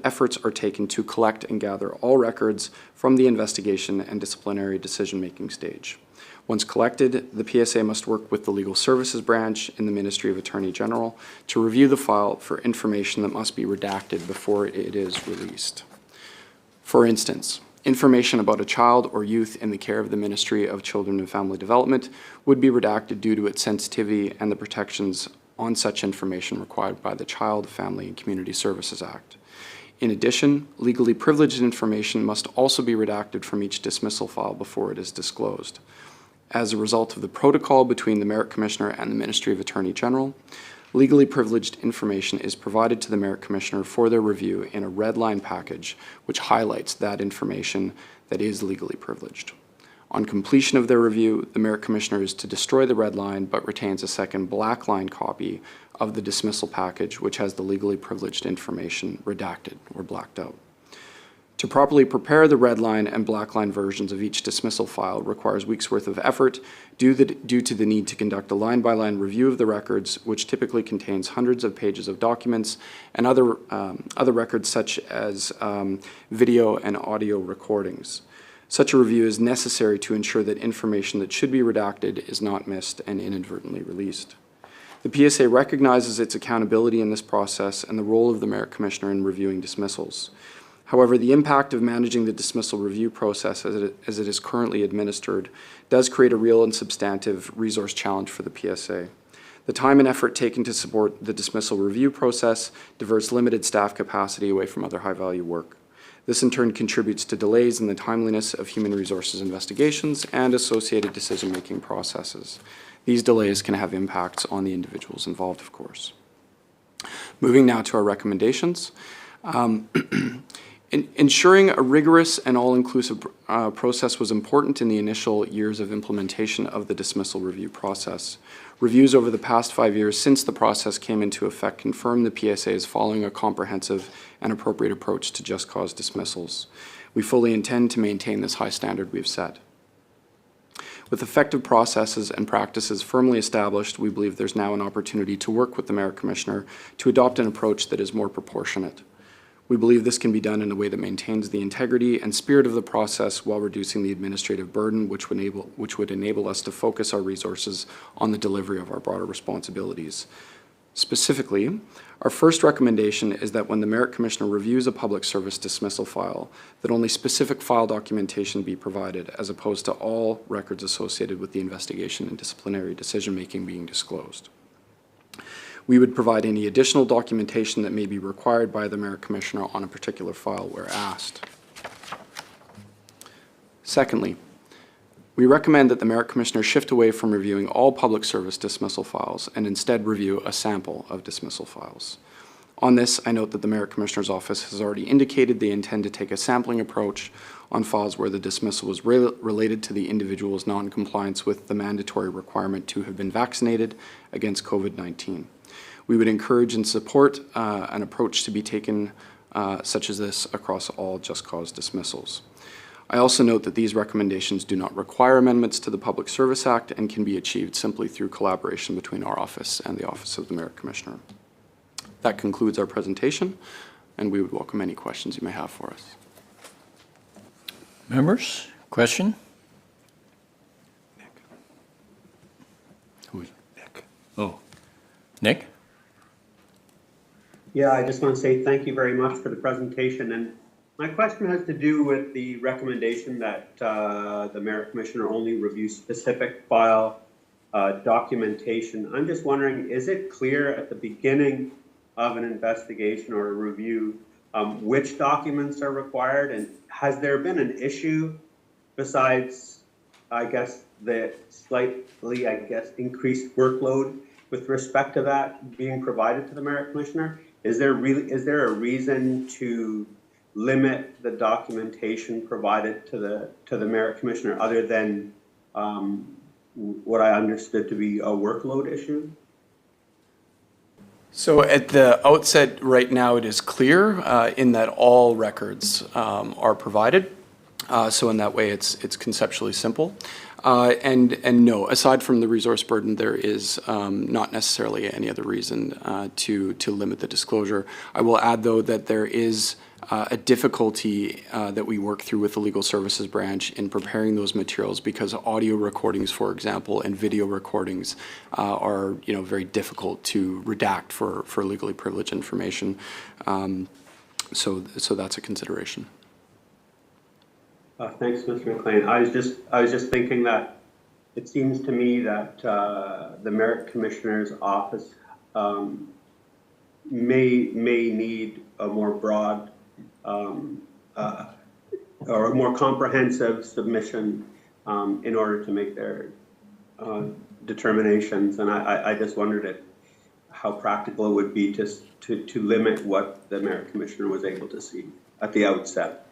efforts are taken to collect and gather all records from the investigation and disciplinary decision-making stage. Once collected, the PSA must work with the Legal Services Branch in the Ministry of Attorney General to review the file for information that must be redacted before it is released. For instance, information about a child or youth in the care of the Ministry of Children and Family Development would be redacted due to its sensitivity and the protections on such information required by the Child, Family and Community Services Act. In addition, legally privileged information must also be redacted from each dismissal file before it is disclosed. As a result of the protocol between the Merit Commissioner and the Ministry of Attorney General, legally privileged information is provided to the Merit Commissioner for their review in a red line package which highlights that information that is legally privileged. On completion of their review, the Merit Commissioner is to destroy the red line but retains a second black line copy of the dismissal package which has the legally privileged information redacted or blacked out. To properly prepare the red line and black line versions of each dismissal file requires weeks' worth of effort due to the need to conduct a line-by-line review of the records, which typically contains hundreds of pages of documents and other records such as video and audio recordings. Such a review is necessary to ensure that information that should be redacted is not missed and inadvertently released. The PSA recognizes its accountability in this process and the role of the Merit Commissioner in reviewing dismissals. However, the impact of managing the dismissal review process as it is currently administered does create a real and substantive resource challenge for the PSA. The time and effort taken to support the dismissal review process diverts limited staff capacity away from other high-value work. This in turn contributes to delays in the timeliness of human resources investigations and associated decision-making processes. These delays can have impacts on the individuals involved, of course. Moving now to our recommendations. Ensuring a rigorous and all-inclusive process was important in the initial years of implementation of the dismissal review process. Reviews over the past 5 years since the process came into effect confirm the PSA is following a comprehensive and appropriate approach to just cause dismissals. We fully intend to maintain this high standard we've set. With effective processes and practices firmly established, we believe there's now an opportunity to work with the Merit Commissioner to adopt an approach that is more proportionate. We believe this can be done in a way that maintains the integrity and spirit of the process while reducing the administrative burden, which would enable us to focus our resources on the delivery of our broader responsibilities. Specifically, our first recommendation is that when the Merit Commissioner reviews a public service dismissal file, that only specific file documentation be provided, as opposed to all records associated with the investigation and disciplinary decision-making being disclosed. We would provide any additional documentation that may be required by the Merit Commissioner on a particular file where asked. Secondly, we recommend that the Merit Commissioner shift away from reviewing all public service dismissal files and instead review a sample of dismissal files. On this, I note that the Merit Commissioner's Office has already indicated they intend to take a sampling approach on files where the dismissal was related to the individual's non-compliance with the mandatory requirement to have been vaccinated against COVID-19. We would encourage and support an approach to be taken such as this across all just cause dismissals. I also note that these recommendations do not require amendments to the Public Service Act and can be achieved simply through collaboration between our office and the Office of the Merit Commissioner. That concludes our presentation, and we would welcome any questions you may have for us. Members, question? Nick. Who is Nick. Oh, Nick? Yeah, I just want to say thank you very much for the presentation. And my question has to do with the recommendation that the Merit Commissioner only review specific file documentation. I'm just wondering, is it clear at the beginning of an investigation or a review which documents are required? And has there been an issue besides, I guess, the slightly, increased workload with respect to that being provided to the Merit Commissioner? Is there a reason to limit the documentation provided to the Merit Commissioner other than what I understood to be a workload issue? So at the outset right now, it is clear in that all records are provided. So in that way, it's conceptually simple. And no, aside from the resource burden, there is not necessarily any other reason to limit the disclosure. I will add, though, that there is a difficulty that we work through with the legal services branch in preparing those materials, because audio recordings, for example, and video recordings are very difficult to redact for legally privileged information. So that's a consideration. Thanks, Mr. McLean. I was just thinking that it seems to me that the Merit Commissioner's office may need a more broad or a more comprehensive submission in order to make their determinations. And I just wondered how practical it would be to limit what the Merit Commissioner was able to see at the outset.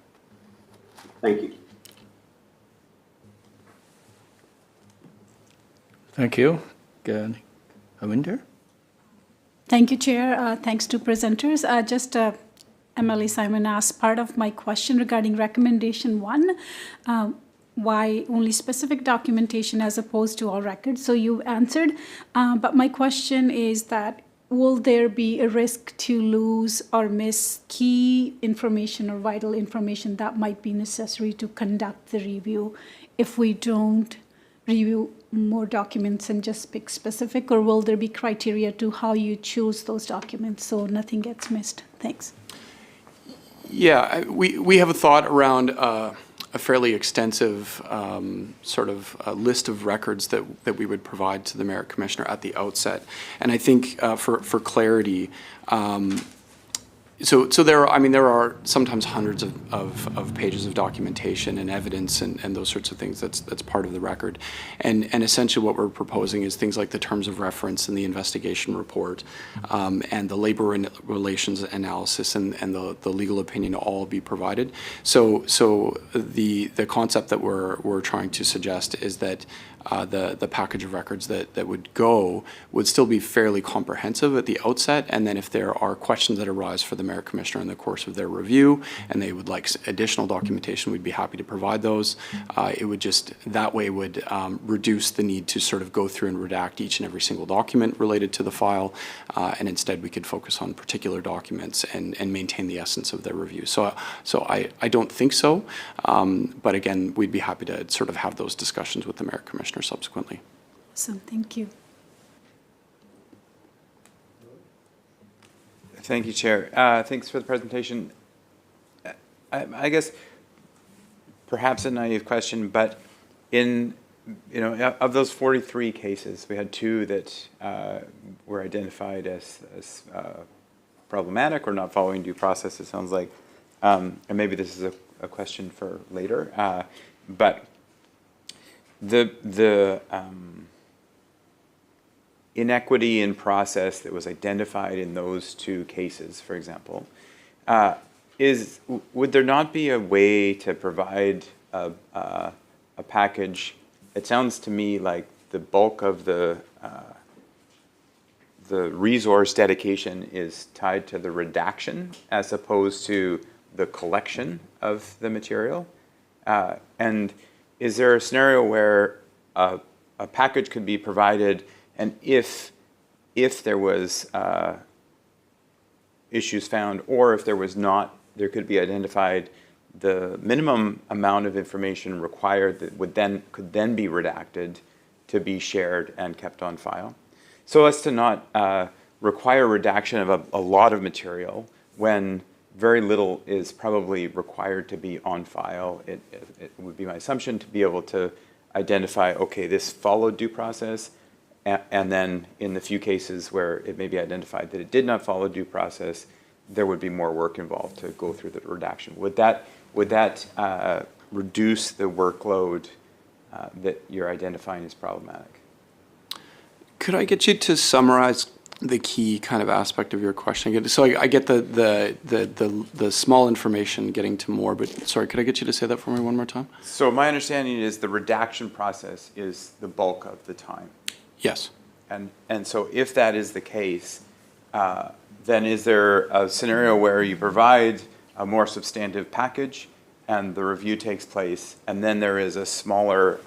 Thank you. Thank you. Avinder? Thank you, Chair. Thanks to presenters. MLA Simon asked part of my question regarding recommendation 1, why only specific documentation as opposed to all records. So you answered, but my question is that will there be a risk to lose or miss key information or vital information that might be necessary to conduct the review if we don't review more documents and just pick specific, or will there be criteria to how you choose those documents so nothing gets missed? Thanks. Yeah, we have a thought around a fairly extensive sort of list of records that we would provide to the Merit Commissioner at the outset. And I think for clarity, so there are sometimes hundreds of pages of documentation and evidence and those sorts of things that's part of the record. And essentially what we're proposing is things like the terms of reference in the investigation report and the labor relations analysis and the legal opinion all be provided. So the concept that we're trying to suggest is that the package of records that would still be fairly comprehensive at the outset, and then if there are questions that arise for the Merit Commissioner in the course of their review and they would like additional documentation, we'd be happy to provide those. It would that way would reduce the need to sort of go through and redact each and every single document related to the file, and instead we could focus on particular documents and maintain the essence of their review. So I don't think so, but again, we'd be happy to sort of have those discussions with the Merit Commissioner subsequently. Awesome, thank you. Thank you, Chair. Thanks for the presentation. I guess perhaps a naive question, but of those 43 cases, we had 2 that were identified as problematic or not following due process, it sounds like. And maybe this is a question for later, but the inequity in process that was identified in those 2 cases, for example, would there not be a way to provide a package? It sounds to me like the bulk of the resource dedication is tied to the redaction as opposed to the collection of the material. And is there a scenario where a package could be provided, and if there was issues found, or if there was not, there could be identified the minimum amount of information required that could then be redacted to be shared and kept on file, so as to not require redaction of a lot of material when very little is probably required to be on file. It would be my assumption to be able to identify, okay, this followed due process, and then in the few cases where it may be identified that it did not follow due process, there would be more work involved to go through the redaction. Would that reduce the workload that you're identifying as problematic? Could I get you to summarize the key kind of aspect of your question? So I get the small information getting to more, but sorry, could I get you to say that for me one more time? So my understanding is the redaction process is the bulk of the time. Yes. And so if that is the case, then is there a scenario where you provide a more substantive package and the review takes place, and then there is a smaller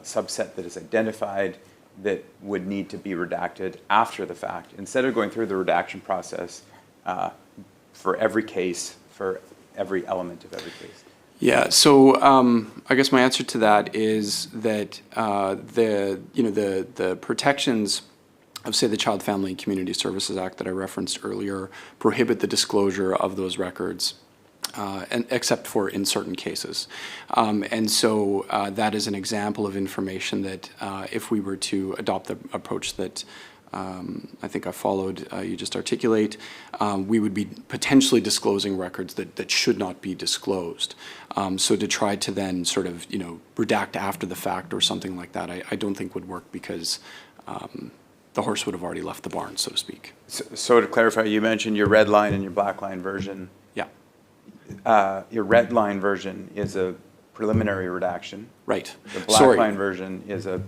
subset that is identified that would need to be redacted after the fact, instead of going through the redaction process for every case, for every element of every case? Yeah, so I guess my answer to that is that the protections of, say, the Child, Family and Community Services Act that I referenced earlier prohibit the disclosure of those records, and except for in certain cases. And so that is an example of information that if we were to adopt the approach that I think I followed, you just articulate, we would be potentially disclosing records that should not be disclosed. So to try to then sort of, redact after the fact or something like that, I don't think would work, because the horse would have already left the barn, so to speak. So to clarify, you mentioned your red line and your black line version. Yeah. Your red line version is a preliminary redaction. Right. The black Sorry. line version is a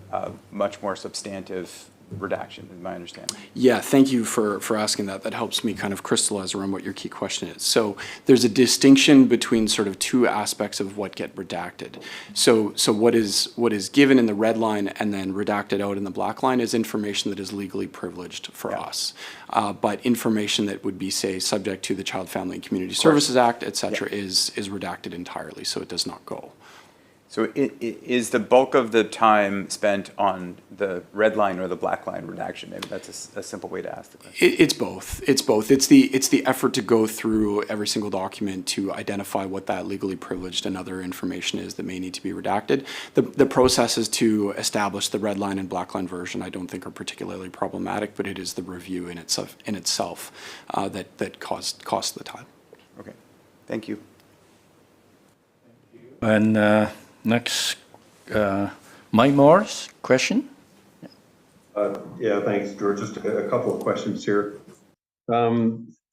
much more substantive redaction, in my understanding. Yeah, thank you for asking that. That helps me kind of crystallize around what your key question is. So there's a distinction between sort of two aspects of what get redacted. So what is given in the red line and then redacted out in the black line is information that is legally privileged for us. But information that would be, say, subject to the Child, Family and Community Services Act, et cetera, is redacted entirely, so it does not go. So is the bulk of the time spent on the red line or the black line redaction? Maybe that's a simple way to ask the question. It's both. It's both. It's the effort to go through every single document to identify what that legally privileged and other information is that may need to be redacted. The processes to establish the red line and black line version I don't think are particularly problematic, but it is the review in itself that costs the time. Okay, thank you. And next, Mike Morris, question? Yeah, thanks, George. Just a couple of questions here.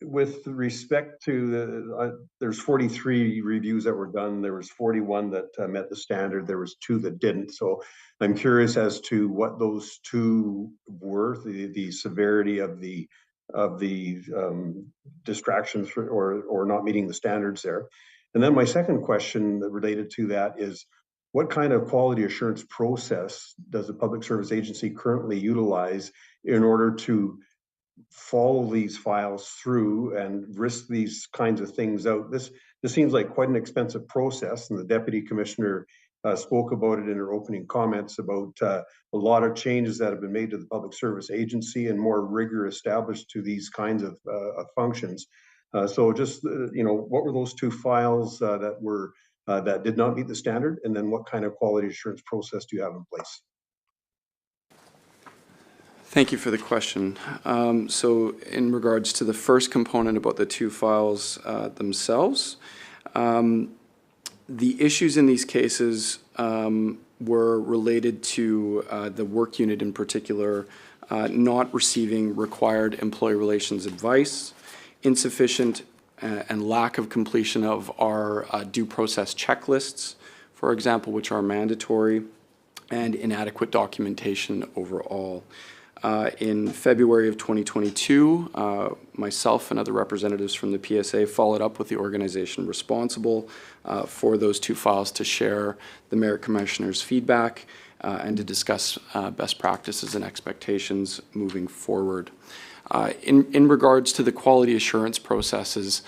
With respect to there's 43 reviews that were done. There was 41 that met the standard. There was 2 that didn't. So I'm curious as to what those 2 were, the severity of the distractions or not meeting the standards there. And then my second question related to that is, what kind of quality assurance process does the Public Service Agency currently utilize in order to follow these files through and risk these kinds of things out? This seems like quite an expensive process, and the Deputy Commissioner spoke about it in her opening comments about a lot of changes that have been made to the Public Service Agency and more rigor established to these kinds of functions. So just, what were those 2 files that did not meet the standard? And then what kind of quality assurance process do you have in place? Thank you for the question. So in regards to the first component about the 2 files themselves, the issues in these cases were related to the work unit in particular not receiving required employee relations advice, insufficient and lack of completion of our due process checklists, for example, which are mandatory, and inadequate documentation overall. In February of 2022, myself and other representatives from the PSA followed up with the organization responsible for those 2 files to share the Merit Commissioner's feedback and to discuss best practices and expectations moving forward. In regards to the quality assurance processes,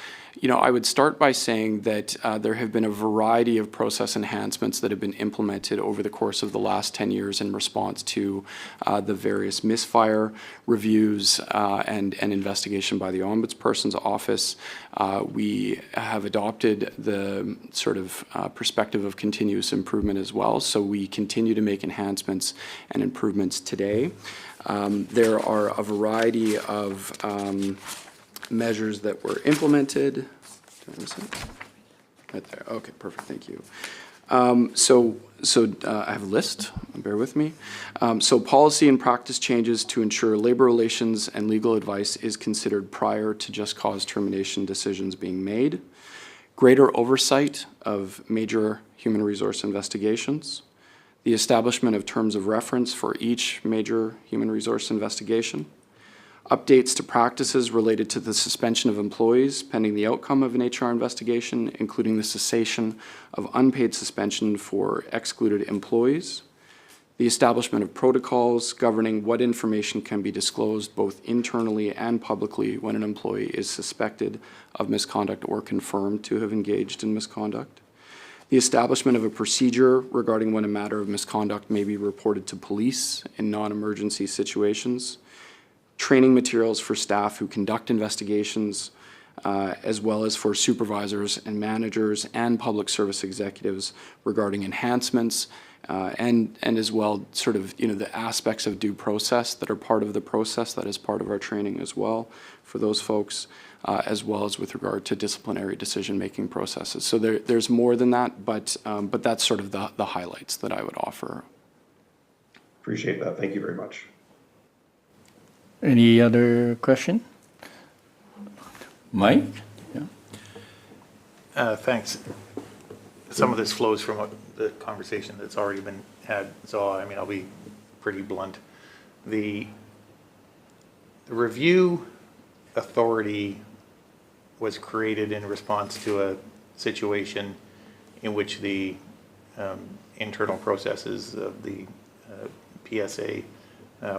I would start by saying that there have been a variety of process enhancements that have been implemented over the course of the last 10 years in response to the various misfire reviews and investigation by the Ombudsperson's office. We have adopted the sort of perspective of continuous improvement as well, so we continue to make enhancements and improvements today. There are a variety of measures that were implemented. Did I miss it? Right there. Okay, perfect. Thank you. So I have a list. Bear with me. So policy and practice changes to ensure labor relations and legal advice is considered prior to just cause termination decisions being made. Greater oversight of major human resource investigations. The establishment of terms of reference for each major human resource investigation. updates to practices related to the suspension of employees pending the outcome of an HR investigation, including the cessation of unpaid suspension for excluded employees, the establishment of protocols governing what information can be disclosed both internally and publicly when an employee is suspected of misconduct or confirmed to have engaged in misconduct, the establishment of a procedure regarding when a matter of misconduct may be reported to police in non-emergency situations, training materials for staff who conduct investigations, as well as for supervisors and managers and public service executives regarding enhancements, and as well sort of, the aspects of due process that are part of the process, that is part of our training as well for those folks, as well as with regard to disciplinary decision-making processes. So there's more than that, but that's sort of the highlights that I would offer. Appreciate that. Thank you very much. Any other question? Mike? Yeah. Thanks. Some of this flows from the conversation that's already been had, so I mean, I'll be pretty blunt. The review authority was created in response to a situation in which the internal processes of the PSA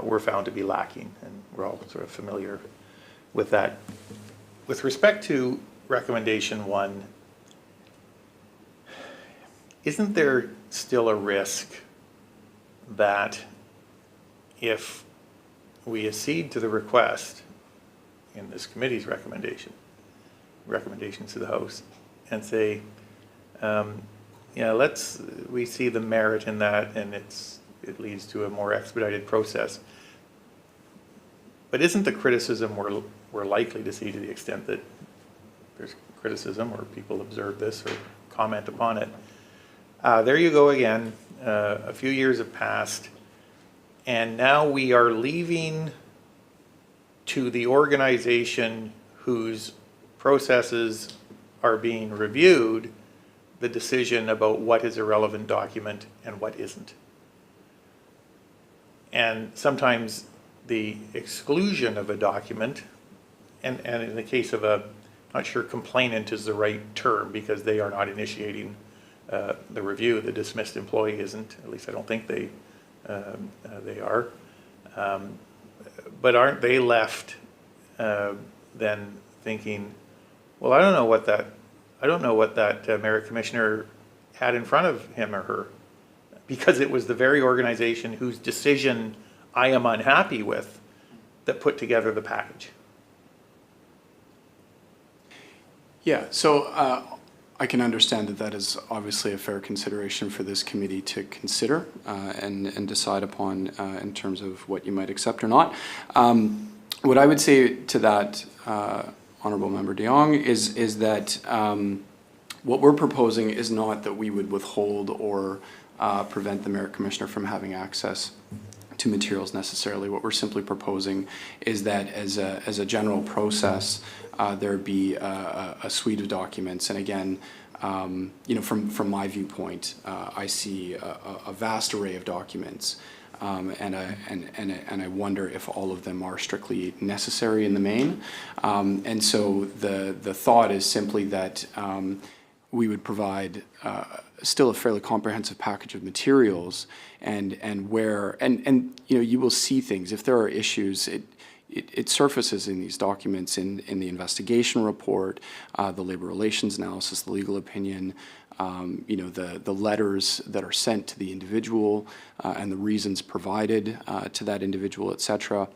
were found to be lacking, and we're all sort of familiar with that. With respect to recommendation 1, isn't there still a risk that if we accede to the request in this committee's recommendations to the House, and say, we see the merit in that, and it leads to a more expedited process. But isn't the criticism we're likely to see, to the extent that there's criticism or people observe this or comment upon it, there you go again, a few years have passed, and now we are leaving to the organization whose processes are being reviewed the decision about what is a relevant document and what isn't. And sometimes the exclusion of a document, and in the case of not sure complainant is the right term because they are not initiating the review, the dismissed employee isn't, at least I don't think they are. But aren't they left then thinking, well, I don't know what that merit commissioner had in front of him or her, because it was the very organization whose decision I am unhappy with that put together the package. Yeah, so I can understand that is obviously a fair consideration for this committee to consider and decide upon in terms of what you might accept or not. What I would say to that, Honourable Member de Jong, is that what we're proposing is not that we would withhold or prevent the Merit Commissioner from having access to materials necessarily. What we're simply proposing is that as a general process, there be a suite of documents. And again, from my viewpoint, I see a vast array of documents, and I wonder if all of them are strictly necessary in the main. And so the thought is simply that we would provide still a fairly comprehensive package of materials, and you will see things if there are issues. It surfaces in these documents, in the investigation report, the labor relations analysis, the legal opinion, the letters that are sent to the individual, and the reasons provided to that individual, etc.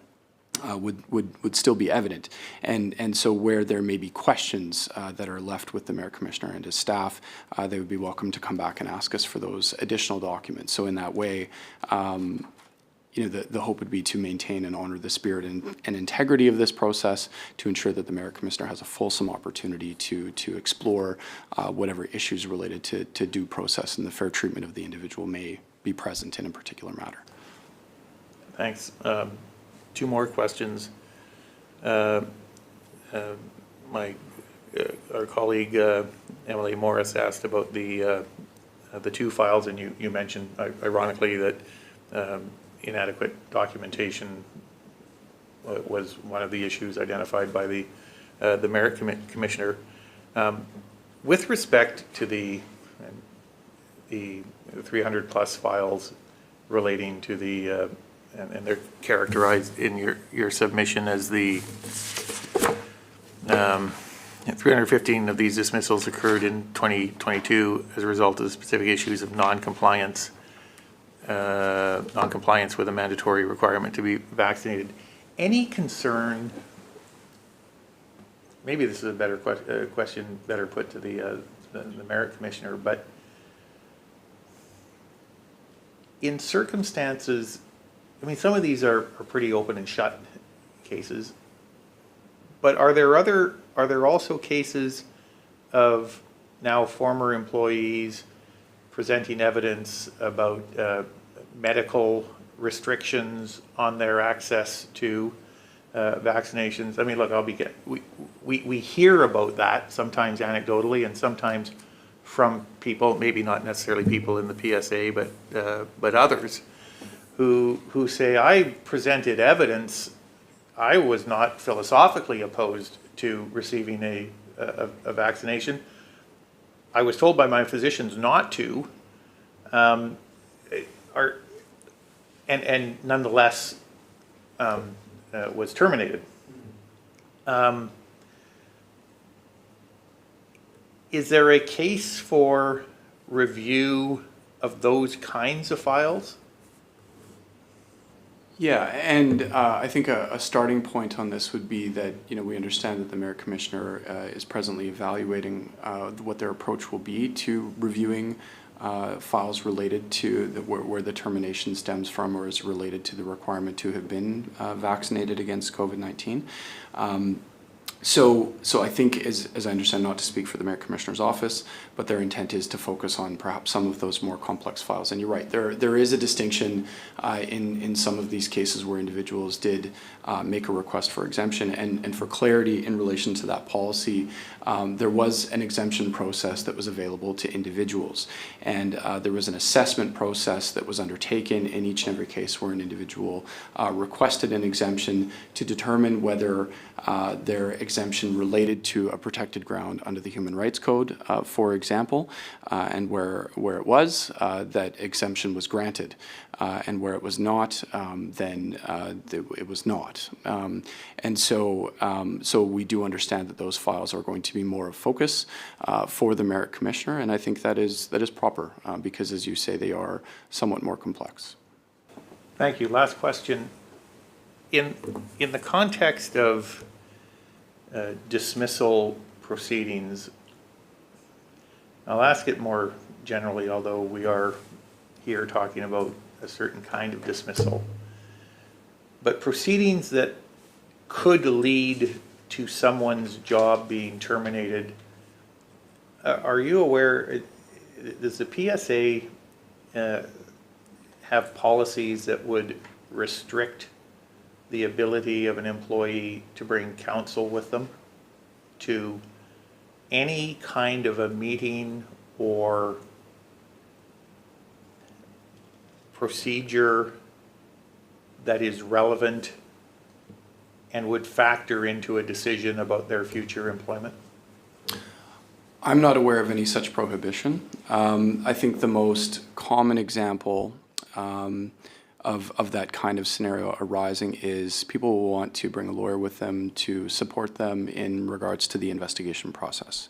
Would still be evident. And so where there may be questions that are left with the Merit Commissioner and his staff, they would be welcome to come back and ask us for those additional documents. So in that way, the hope would be to maintain and honor the spirit and integrity of this process, to ensure that the Merit Commissioner has a fulsome opportunity to explore whatever issues related to due process and the fair treatment of the individual may be present in a particular matter. Thanks. 2 more questions. Our colleague Emily Morris asked about the 2 files, and you mentioned, ironically, that inadequate documentation was one of the issues identified by the merit commissioner. With respect to the 300 plus files relating to the, and they're characterized in your submission as the 315 of these dismissals occurred in 2022 as a result of the specific issues of non-compliance with a mandatory requirement to be vaccinated. Any concern, maybe this is a better question better put to the merit commissioner, but in circumstances, I mean, some of these are pretty open and shut cases, but are there also cases of now former employees presenting evidence about medical restrictions on their access to vaccinations? I mean, look, we hear about that sometimes anecdotally and sometimes from people, maybe not necessarily people in the PSA, but others who say, I presented evidence. I was not philosophically opposed to receiving a vaccination. I was told by my physicians not to, and nonetheless was terminated. Is there a case for review of those kinds of files? Yeah, and I think a starting point on this would be that, you know, we understand that the Merit Commissioner is presently evaluating what their approach will be to reviewing files related to where the termination stems from or is related to the requirement to have been vaccinated against COVID-19. So I think, as I understand, not to speak for the Merit Commissioner's office, but their intent is to focus on perhaps some of those more complex files. And you're right, there is a distinction in some of these cases where individuals did make a request for exemption. And for clarity in relation to that policy, there was an exemption process that was available to individuals. And there was an assessment process that was undertaken in each and every case where an individual requested an exemption to determine whether their exemption related to a protected ground under the Human Rights Code, for example, and where it was, that exemption was granted. And where it was not, then it was not. And so we do understand that those files are going to be more of focus for the Merit Commissioner, and I think that is proper because, as you say, they are somewhat more complex. Thank you. Last question. In the context of dismissal proceedings, I'll ask it more generally, although we are here talking about a certain kind of dismissal. But proceedings that could lead to someone's job being terminated, are you aware, does the PSA have policies that would restrict the ability of an employee to bring counsel with them to any kind of a meeting or procedure that is relevant and would factor into a decision about their future employment? I'm not aware of any such prohibition. I think the most common example of that kind of scenario arising is people will want to bring a lawyer with them to support them in regards to the investigation process.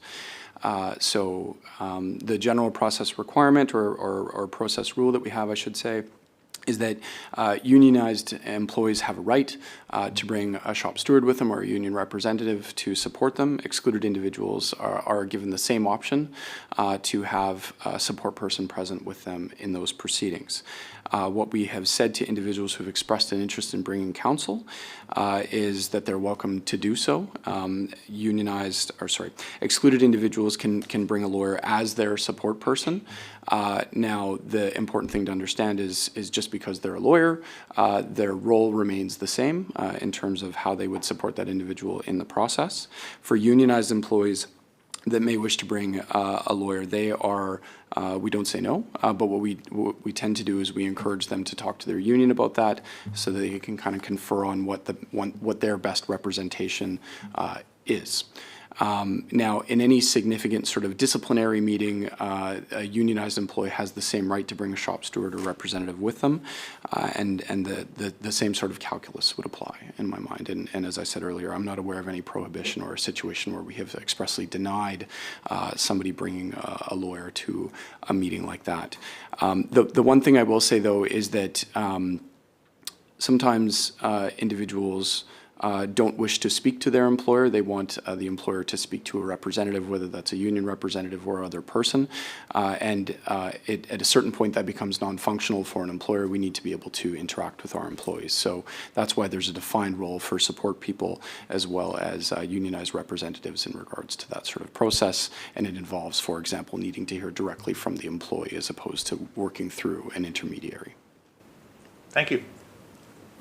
So the general process requirement or process rule that we have, I should say, is that unionized employees have a right to bring a shop steward with them or a union representative to support them. Excluded individuals are given the same option to have a support person present with them in those proceedings. What we have said to individuals who have expressed an interest in bringing counsel is that they're welcome to do so. Excluded individuals can bring a lawyer as their support person. Now, the important thing to understand is just because they're a lawyer, their role remains the same in terms of how they would support that individual in the process. For unionized employees, that may wish to bring a lawyer, they are, we don't say no, but what we tend to do is we encourage them to talk to their union about that so that they can kind of confer on what their best representation is. Now, in any significant sort of disciplinary meeting, a unionized employee has the same right to bring a shop steward or representative with them, and the same sort of calculus would apply in my mind. And as I said earlier, I'm not aware of any prohibition or a situation where we have expressly denied somebody bringing a lawyer to a meeting like that. The one thing I will say, though, is that sometimes individuals don't wish to speak to their employer. They want the employer to speak to a representative, whether that's a union representative or other person. At a certain point, that becomes non-functional for an employer. We need to be able to interact with our employees. So that's why there's a defined role for support people as well as unionized representatives in regards to that sort of process. And it involves, for example, needing to hear directly from the employee as opposed to working through an intermediary. Thank you.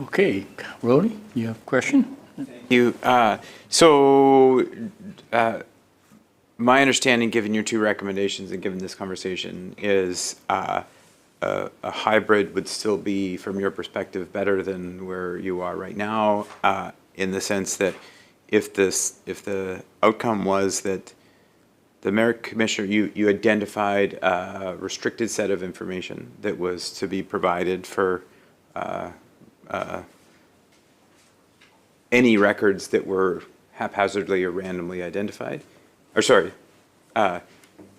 Okay, Rody, you have a question? You, my understanding, given your two recommendations and given this conversation, is a hybrid would still be, from your perspective, better than where you are right now, in the sense that if the outcome was that the merit commissioner, you identified a restricted set of information that was to be provided for any records that were haphazardly or randomly identified, or sorry, a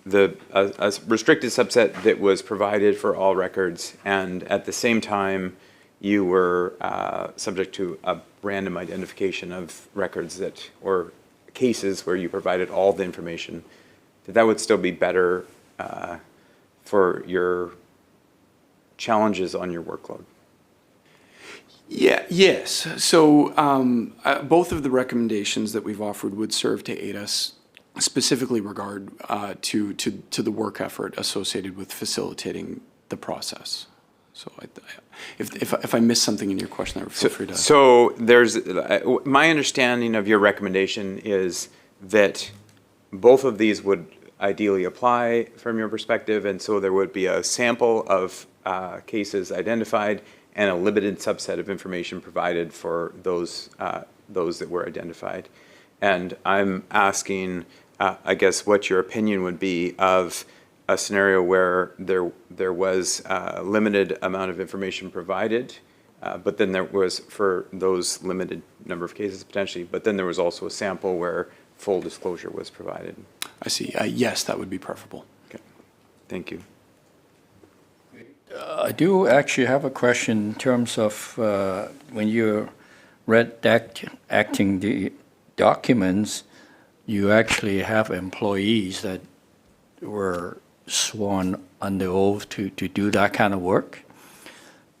restricted subset that was provided for all records, and at the same time, you were subject to a random identification of records that, or cases where you provided all the information, that would still be better for your challenges on your workload. Yeah, yes. So both of the recommendations that we've offered would serve to aid us specifically regard to the work effort associated with facilitating the process. So if I missed something in your question, I would feel free to. So there's, my understanding of your recommendation is that both of these would ideally apply from your perspective, and so there would be a sample of cases identified and a limited subset of information provided for those that were identified. And I'm asking, I guess, what your opinion would be of a scenario where there was a limited amount of information provided, but then there was, for those limited number of cases potentially, but then there was also a sample where full disclosure was provided. I see. Yes, that would be preferable. Okay. Thank you. I do actually have a question in terms of when you're redacting the documents, you actually have employees that were sworn under oath to do that kind of work.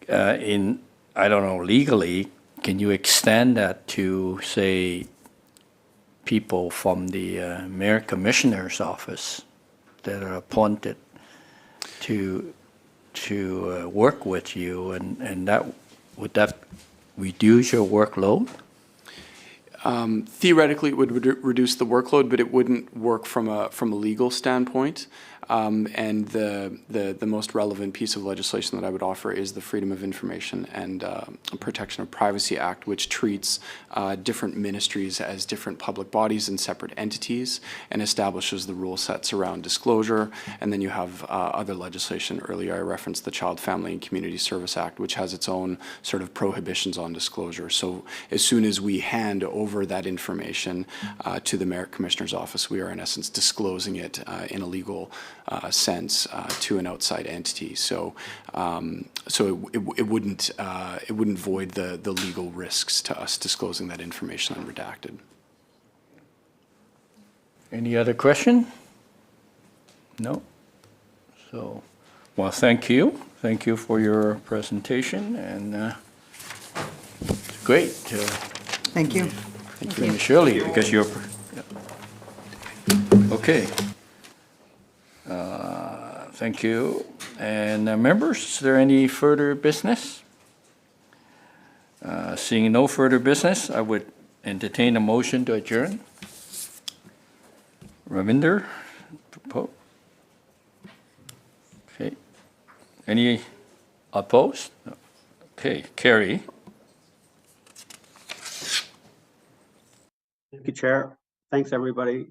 I don't know, legally, can you extend that to, say, people from the Merit Commissioner's office that are appointed to work with you, and would that reduce your workload? Theoretically, it would reduce the workload, but it wouldn't work from a legal standpoint. And the most relevant piece of legislation that I would offer is the Freedom of Information and Protection of Privacy Act, which treats different ministries as different public bodies and separate entities and establishes the rule sets around disclosure. And then you have other legislation. Earlier I referenced the Child, Family and Community Service Act, which has its own sort of prohibitions on disclosure. So as soon as we hand over that information to the Merit Commissioner's office, we are in essence disclosing it in a legal sense to an outside entity. So it wouldn't void the legal risks to us disclosing that information unredacted. Any other question? No? So, well, thank you. Thank you for your presentation, and it's great. Thank you. Thank you, Shirley, because you're... Okay. Thank you. And members, is there any further business? Seeing no further business, I would entertain a motion to adjourn. Ravinder? Okay. Any opposed? Okay, carry. Thank you, Chair. Thanks, everybody.